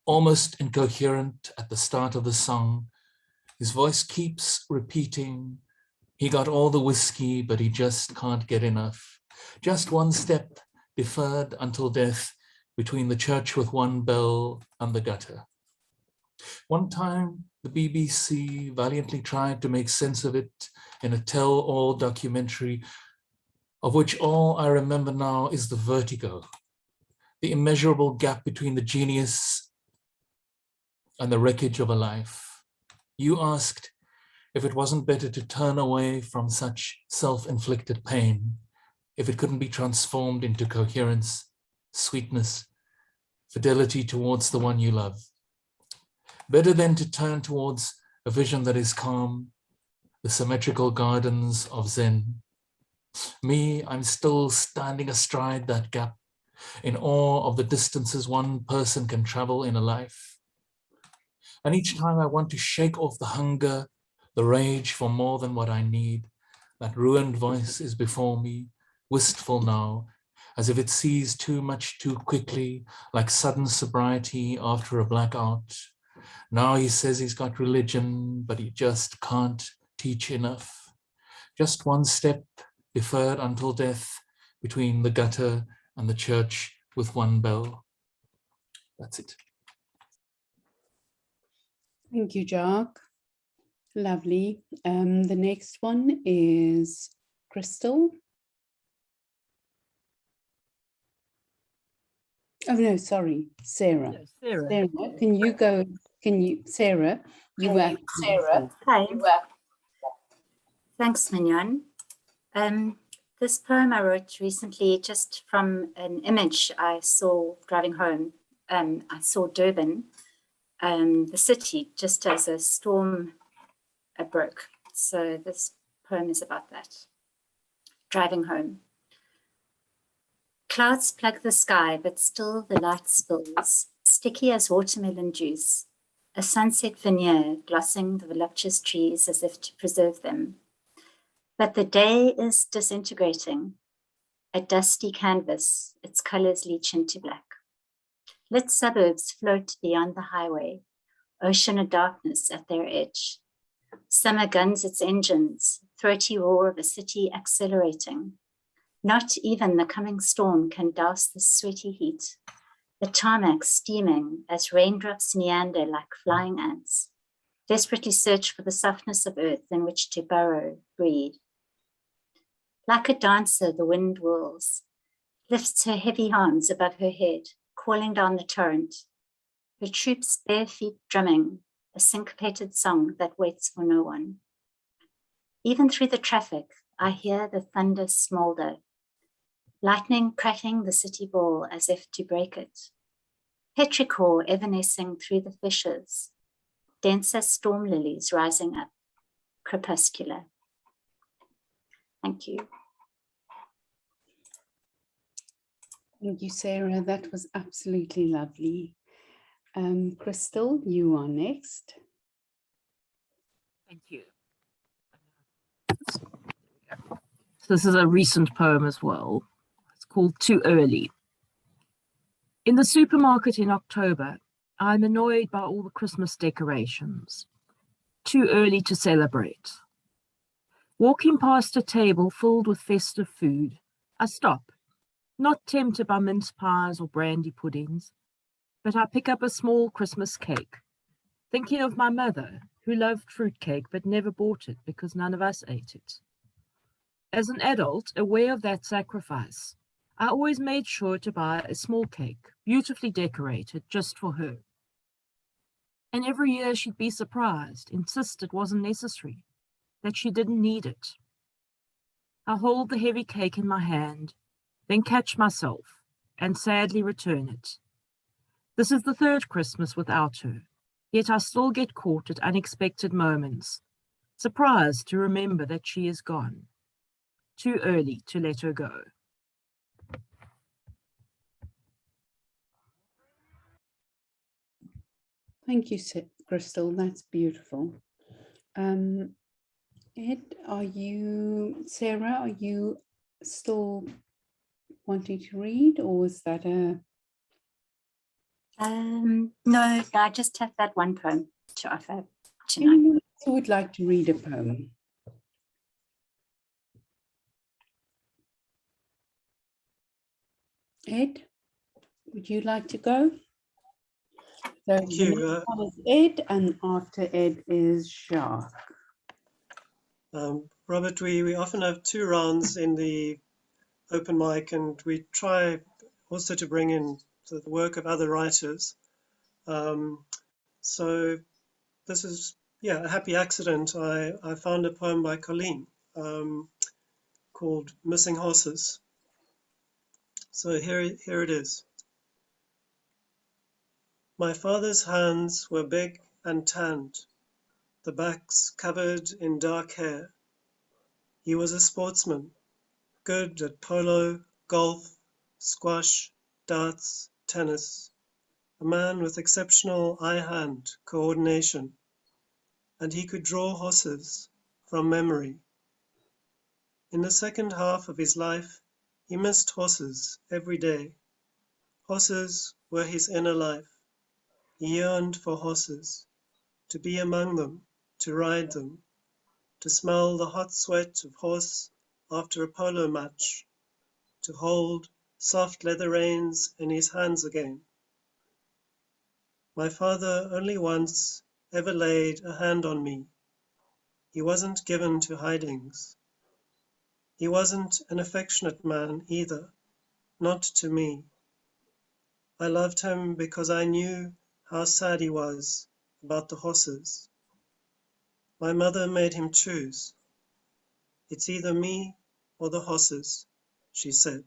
Almost incoherent at the start of the song, his voice keeps repeating, he got all the whiskey, but he just can't get enough. Just one step deferred until death between the church with one bell and the gutter. One time, the BBC valiantly tried to make sense of it in a tell-all documentary, of which all I remember now is the vertigo, the immeasurable gap between the genius and the wreckage of a life. You asked if it wasn't better to turn away from such self-inflicted pain, if it couldn't be transformed into coherence, sweetness, fidelity towards the one you love. Better than to turn towards a vision that is calm, the symmetrical gardens of Zen. Me, I'm still standing astride that gap, in awe of the distances one person can travel in a life. And each time I want to shake off the hunger, the rage for more than what I need, that ruined voice is before me, wistful now, as if it sees too much too quickly, like sudden sobriety after a blackout. Now he says he's got religion, but he just can't teach enough. Just one step deferred until death between the gutter and the church with one bell. That's it. Thank you, Jacques. Lovely. The next one is Crystal. Oh no, sorry, Sarah. Sarah. Sarah, can you go Can you, Sarah, you were Hey, Sarah. before. Hi. Thanks, Mignon. This poem I wrote recently just from an image I saw driving home. I saw Durban, the city, just as a storm broke. So this poem is about that. Driving home. Clouds plug the sky, but still the light spills, sticky as watermelon juice. A sunset veneer glossing the voluptuous trees as if to preserve them. But the day is disintegrating, a dusty canvas, its colors leach into black. Lit suburbs float beyond the highway, ocean of darkness at their edge. Summer guns its engines, throaty roar of a city accelerating. Not even the coming storm can douse the sweaty heat. The tarmac steaming as raindrops meander like flying ants, desperately search for the softness of earth in which to burrow, breed. Like a dancer, the wind whirls, lifts her heavy arms above her head, calling down the torrent. Her troops' bare feet drumming, a syncopated song that waits for no one. Even through the traffic, I hear the thunder smolder, lightning cracking the city ball as if to break it. Petrichor evanescing through the fissures, denser storm lilies rising up, crepuscular. Thank you. Thank you, Sarah. That was absolutely lovely. Crystal, you are next. Thank you. So this is a recent poem as well. It's called Too Early. In the supermarket in October, I'm annoyed by all the Christmas decorations. Too early to celebrate. Walking past a table filled with festive food, I stop, not tempted by mince pies or brandy puddings, but I pick up a small Christmas cake, thinking of my mother, who loved fruitcake but never bought it because none of us ate it. As an adult, aware of that sacrifice, I always made sure to buy a small cake, beautifully decorated, just for her. And every year she'd be surprised, insist it wasn't necessary, that she didn't need it. I hold the heavy cake in my hand, then catch myself and sadly return it. This is the third Christmas without her, yet I still get caught at unexpected moments, surprised to remember that she is gone. Too early to let her go. Thank you, Crystal. That's beautiful. Ed, Sarah, are you still wanting to read, or is that a... No, I just have that one poem to offer tonight. Anyone else who would like to read a poem? Ed, would you like to go? So Thank you. the next one is Ed, and after Ed is Jacques. Robert, we often have 2 rounds in the open mic, and we try also to bring in the work of other writers. So this is, a happy accident. I found a poem by Colleen called Missing Horses. So here it is. My father's hands were big and tanned, the backs covered in dark hair. He was a sportsman, good at polo, golf, squash, darts, tennis, a man with exceptional eye-hand coordination, and he could draw horses from memory. In the second half of his life, he missed horses every day. Horses were his inner life. He yearned for horses, to be among them, to ride them, to smell the hot sweat of horse after a polo match, to hold soft leather reins in his hands again. My father only once ever laid a hand on me. He wasn't given to hidings. He wasn't an affectionate man either, not to me. I loved him because I knew how sad he was about the horses. My mother made him choose. It's either me or the horses, she said.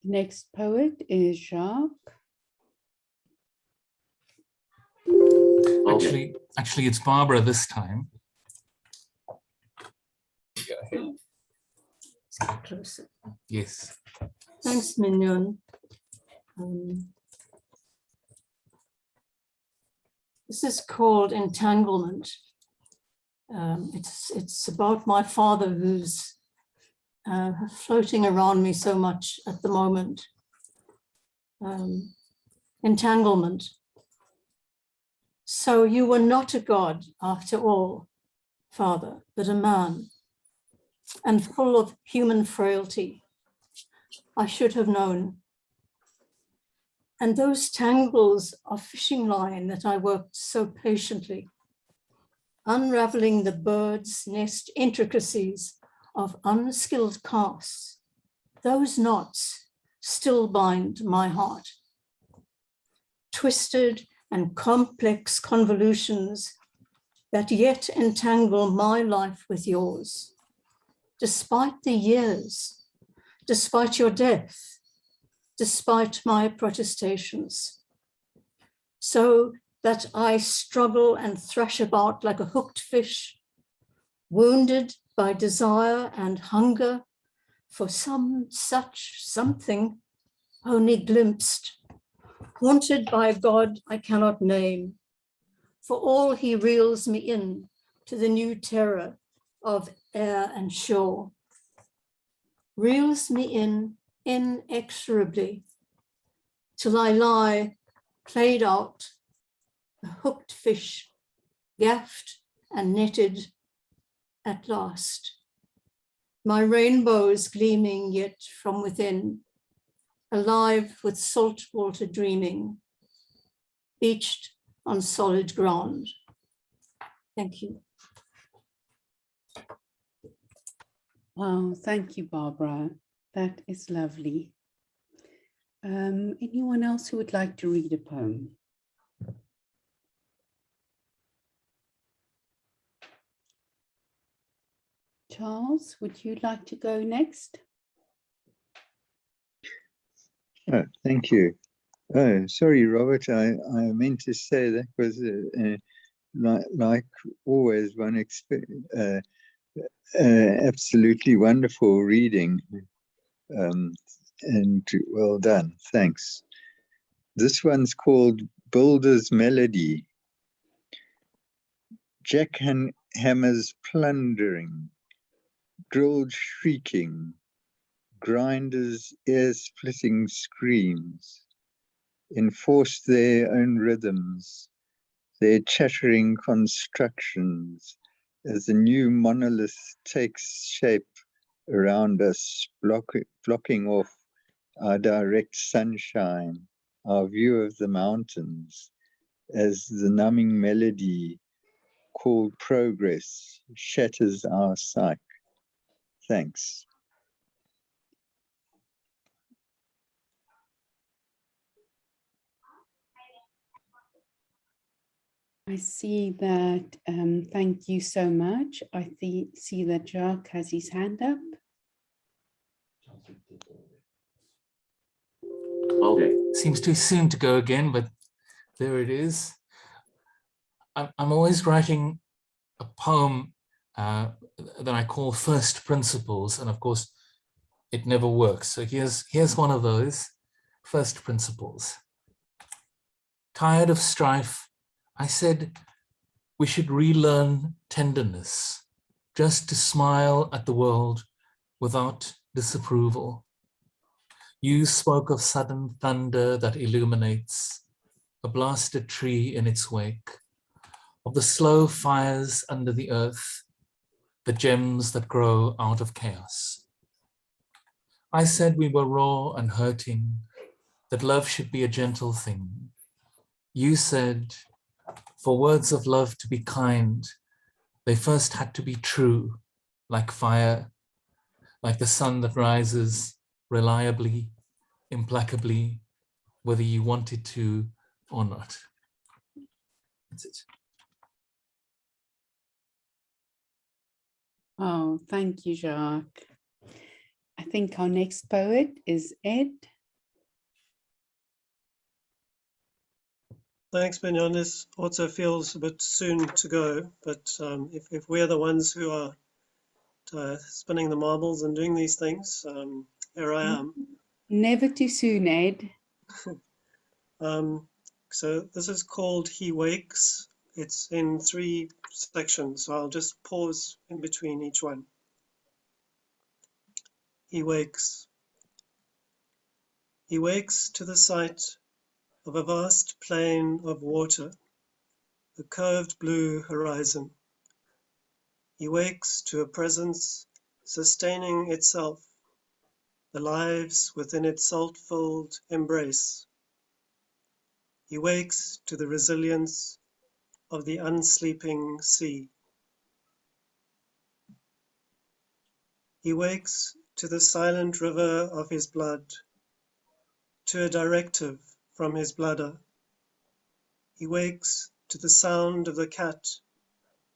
Next poet is Jacques. Okay. Actually, it's Barbara this time. Closer. Yes. Thanks, Mignon. This is called Entanglement. It's about my father who's floating around me so much at the moment. Entanglement. So you were not a god after all, Father, but a man, and full of human frailty. I should have known. And those tangles of fishing line that I worked so patiently, unraveling the bird's nest intricacies of unskilled casts, those knots still bind my heart. Twisted and complex convolutions that yet entangle my life with yours. Despite the years, despite your death, despite my protestations, so that I struggle and thrash about like a hooked fish, wounded by desire and hunger for some such something only glimpsed, haunted by a God I cannot name. For all he reels me in to the new terror of air and shore, reels me in inexorably till I lie played out, a hooked fish, gaffed and netted at last. My rainbows gleaming yet from within, alive with salt water dreaming, beached on solid ground. Thank you. Wow, thank you, Barbara. That is lovely. Anyone else who would like to read a poem? Charles, would you like to go next? Oh, thank you. Oh, sorry, Robert. I meant to say that was like always one absolutely wonderful reading, and well done. Thanks. This one's called Builder's Melody. Jackhammers plundering, drills shrieking, grinders ear-splitting screams enforce their own rhythms, their chattering constructions, as the new monolith takes shape around us, blocking off our direct sunshine, our view of the mountains, as the numbing melody called progress shatters our psyche. Thanks. I see that, thank you so much. I see that Jacques has his hand up. Okay. Seems too soon to go again, but there it is. I'm always writing a poem that I call First Principles, and of course, it never works. So here's one of those, First Principles. Tired of strife, I said we should relearn tenderness, just to smile at the world without disapproval. You spoke of sudden thunder that illuminates, a blasted tree in its wake, of the slow fires under the earth, the gems that grow out of chaos. I said we were raw and hurting, that love should be a gentle thing. You said, for words of love to be kind, they first had to be true, like fire, like the sun that rises reliably, implacably, whether you want it to or not. That's it. Oh, thank you, Jacques. I think our next poet is Ed. Thanks, Mignon. This also feels a bit soon to go, but if we're the ones who are spinning the marbles and doing these things, here I am. Never too soon, Ed. So this is called He Wakes. It's in 3 sections, so I'll just pause in between each one. He wakes. He wakes to the sight of a vast plain of water, a curved blue horizon. He wakes to a presence sustaining itself, the lives within its salt-filled embrace. He wakes to the resilience of the unsleeping sea. He wakes to the silent river of his blood, to a directive from his bladder. He wakes to the sound of the cat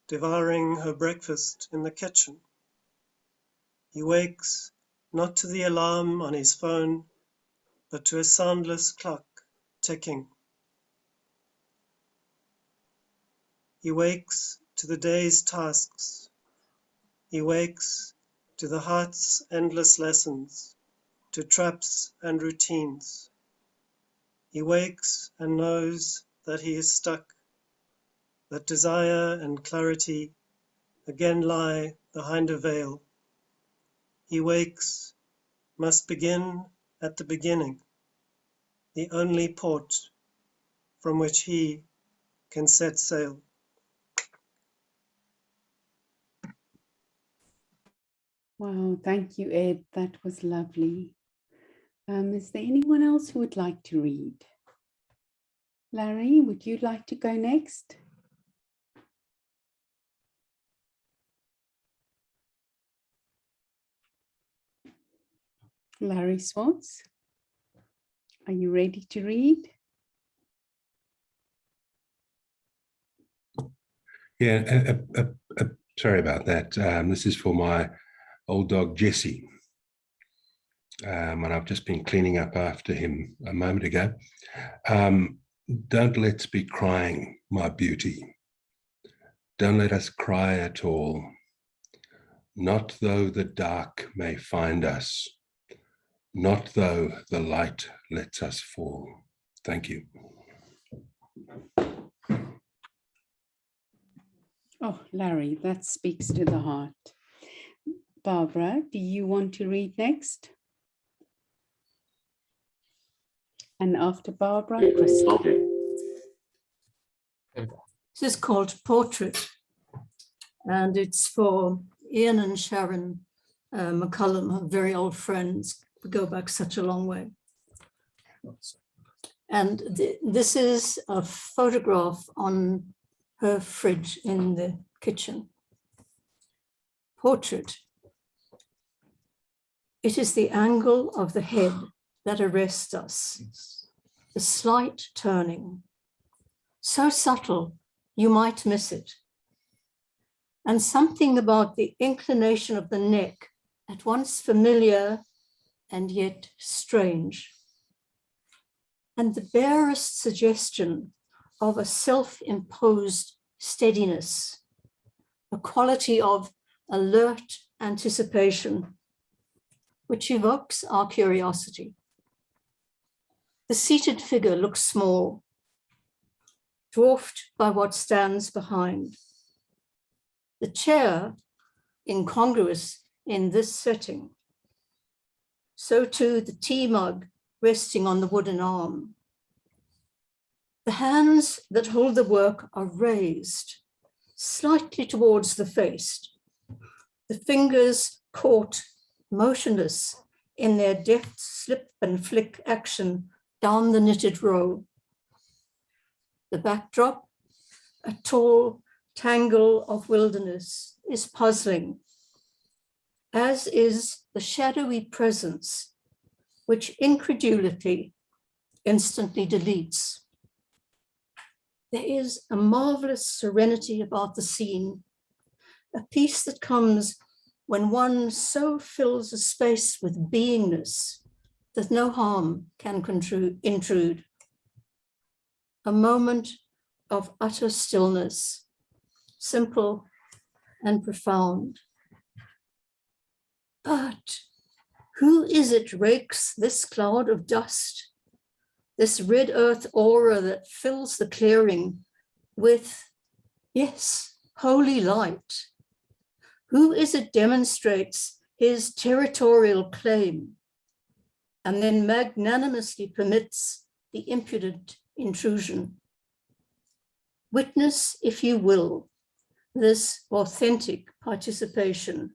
devouring her breakfast in the kitchen. He wakes not to the alarm on his phone, but to a soundless clock ticking. He wakes to the day's tasks. He wakes to the heart's endless lessons, to traps and routines. He wakes and knows that he is stuck, that desire and clarity again lie behind a veil. He wakes, must begin at the beginning, the only port from which he can set sail. Wow, thank you, Ed. That was lovely. Is there anyone else who would like to read? Larry, would you like to go next? Larry Swartz, are you ready to read? Yeah, sorry about that. This is for my old dog, Jesse. And I've just been cleaning up after him a moment ago. Don't let's be crying, my beauty. Don't let us cry at all. Not though the dark may find us. Not though the light lets us fall. Thank you. Oh, Larry, that speaks to the heart. Barbara, do you want to read next? And after Barbara, Krista. Okay. This is called Portrait, and it's for Ian and Sharon McCullum, very old friends. We go back such a long way. And this is a photograph on her fridge in the kitchen. Portrait. It is the angle of the head that arrests us, the slight turning, so subtle you might miss it, and something about the inclination of the neck at once familiar and yet strange, and the barest suggestion of a self-imposed steadiness, a quality of alert anticipation, which evokes our curiosity. The seated figure looks small, dwarfed by what stands behind. The chair, incongruous in this setting. So too the tea mug resting on the wooden arm. The hands that hold the work are raised, slightly towards the face. The fingers caught, motionless in their deft slip and flick action down the knitted row. The backdrop, a tall tangle of wilderness, is puzzling, as is the shadowy presence which incredulity instantly deletes. There is a marvelous serenity about the scene, a peace that comes when one so fills a space with beingness that no harm can intrude. A moment of utter stillness, simple and profound. But who is it rakes this cloud of dust, this red earth aura that fills the clearing with, yes, holy light? Who is it demonstrates his territorial claim and then magnanimously permits the impudent intrusion? Witness, if you will, this authentic participation,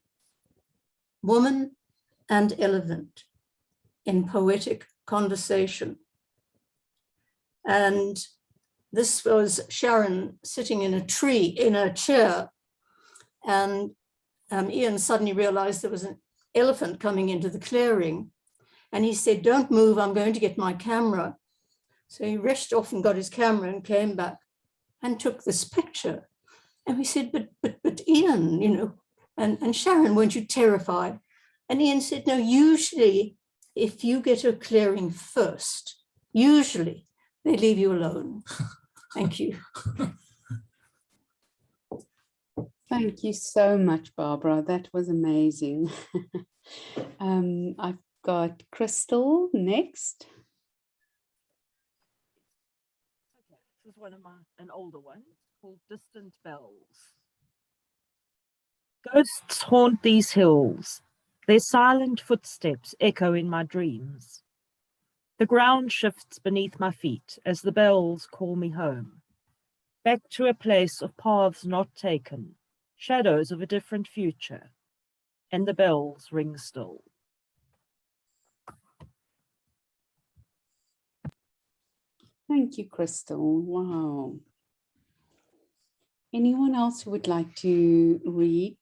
woman and elephant in poetic conversation. And this was Sharon sitting in a tree, in a chair, and Ian suddenly realized there was an elephant coming into the clearing. And he said, "Don't move, I'm going to get my camera." So he rushed off and got his camera and came back and took this picture. And we said, but Ian, you know, and Sharon, weren't you terrified? And Ian said, no, usually if you get a clearing first, usually they leave you alone. Thank you. Thank you so much, Barbara. That was amazing. I've got Crystal next. This is an older one called Distant Bells. Ghosts haunt these hills. Their silent footsteps echo in my dreams. The ground shifts beneath my feet as the bells call me home, back to a place of paths not taken, shadows of a different future, and the bells ring still. Thank you, Crystal. Wow. Anyone else who would like to read?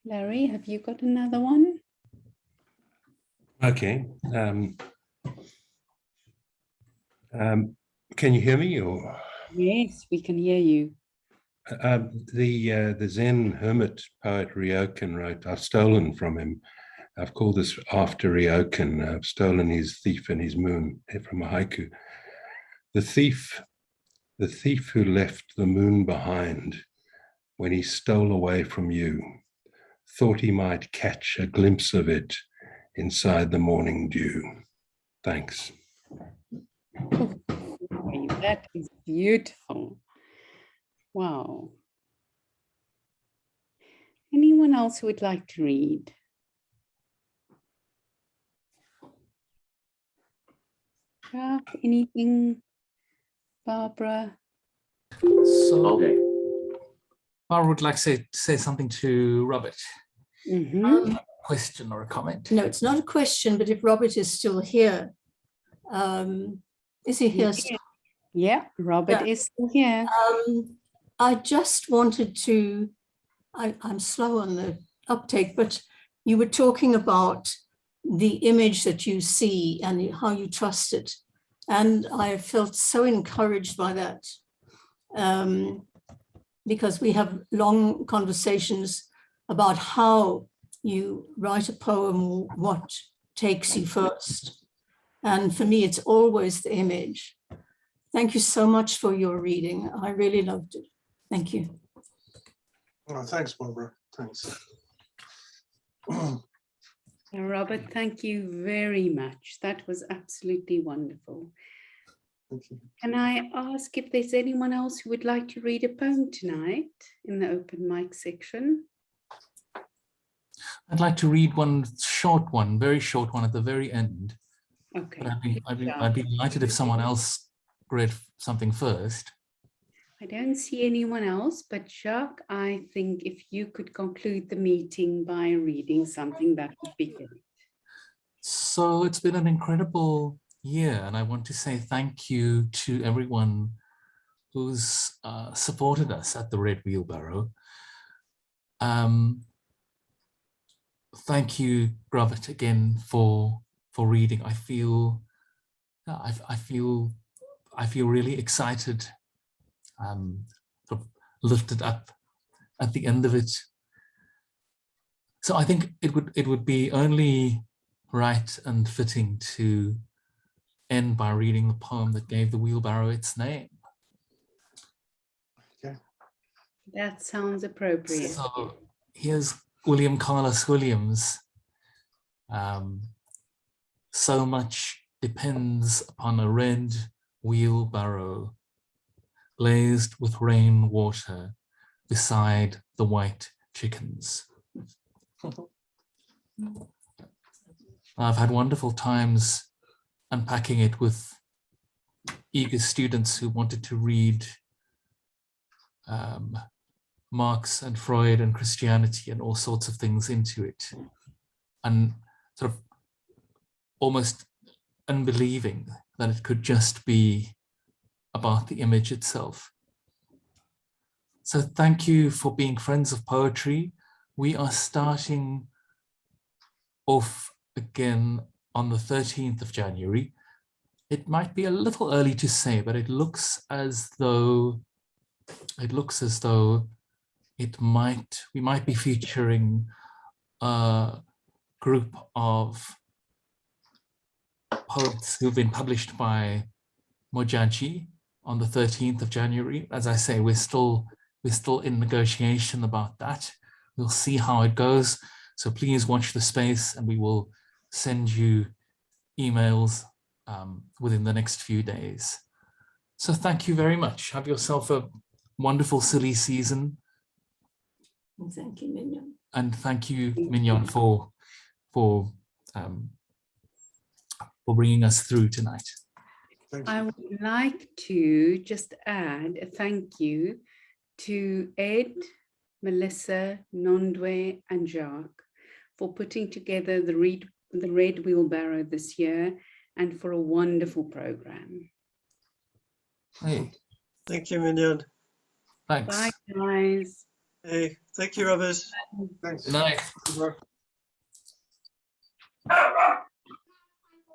Larry, have you got another one? Okay. Can you hear me? Or Yes, we can hear you. the Zen hermit poet Ryokan wrote, I've stolen from him. I've called this after Ryokan. I've stolen his thief and his moon from a haiku. The thief who left the moon behind when he stole away from you, thought he might catch a glimpse of it inside the morning dew. Thanks. That is beautiful. Wow. Anyone else who would like to read? Anything, Barbara? So Okay. Barbara would like to say something to Robert. Mm-hmm. Question or a comment? No, it's not a question, but if Robert is still here, is he here? Yeah, Robert is still here. I just wanted to, I'm slow on the uptake, but you were talking about the image that you see and how you trust it. And I felt so encouraged by that because we have long conversations about how you write a poem, what takes you first. And for me, it's always the image. Thank you so much for your reading. I really loved it. Thank you. Oh, thanks, Barbara. Thanks. Robert, thank you very much. That was absolutely wonderful. Thank you. Can I ask if there's anyone else who would like to read a poem tonight in the open mic section? I'd like to read one short one, very short one at the very end. Okay. But I'd be delighted if someone else read something first. I don't see anyone else, but Jacques, I think if you could conclude the meeting by reading something, that would be good. So it's been an incredible year, and I want to say thank you to everyone who's supported us at the Red Wheelbarrow. Thank you, Robert, again for reading. I feel really excited, sort of lifted up at the end of it. So I think it would be only right and fitting to end by reading the poem that gave the wheelbarrow its name. Okay. That sounds appropriate. So here's William Carlos Williams. So much depends upon a red wheelbarrow glazed with rainwater beside the white chickens. I've had wonderful times unpacking it with eager students who wanted to read Marx and Freud and Christianity and all sorts of things into it, and sort of almost unbelieving that it could just be about the image itself. So thank you for being friends of poetry. We are starting off again on the 13th of January. It might be a little early to say, but it looks as though we might be featuring a group of poets who've been published by Mojaji on the 13th of January. As I say, we're still in negotiation about that. We'll see how it goes. So please watch the space and we will send you emails within the next few days. So thank you very much. Have yourself a wonderful silly season. Thank you, Mignon. And thank you, Mignon, for bringing us through tonight. I would like to just add a thank you to Ed, Melissa, Nondwe, and Jacques for putting together the Red Wheelbarrow this year and for a wonderful program. Hey. Thank you, Mignon. Thanks. Bye, guys. Hey, thank you, Robert. Thanks. Good night. Good work.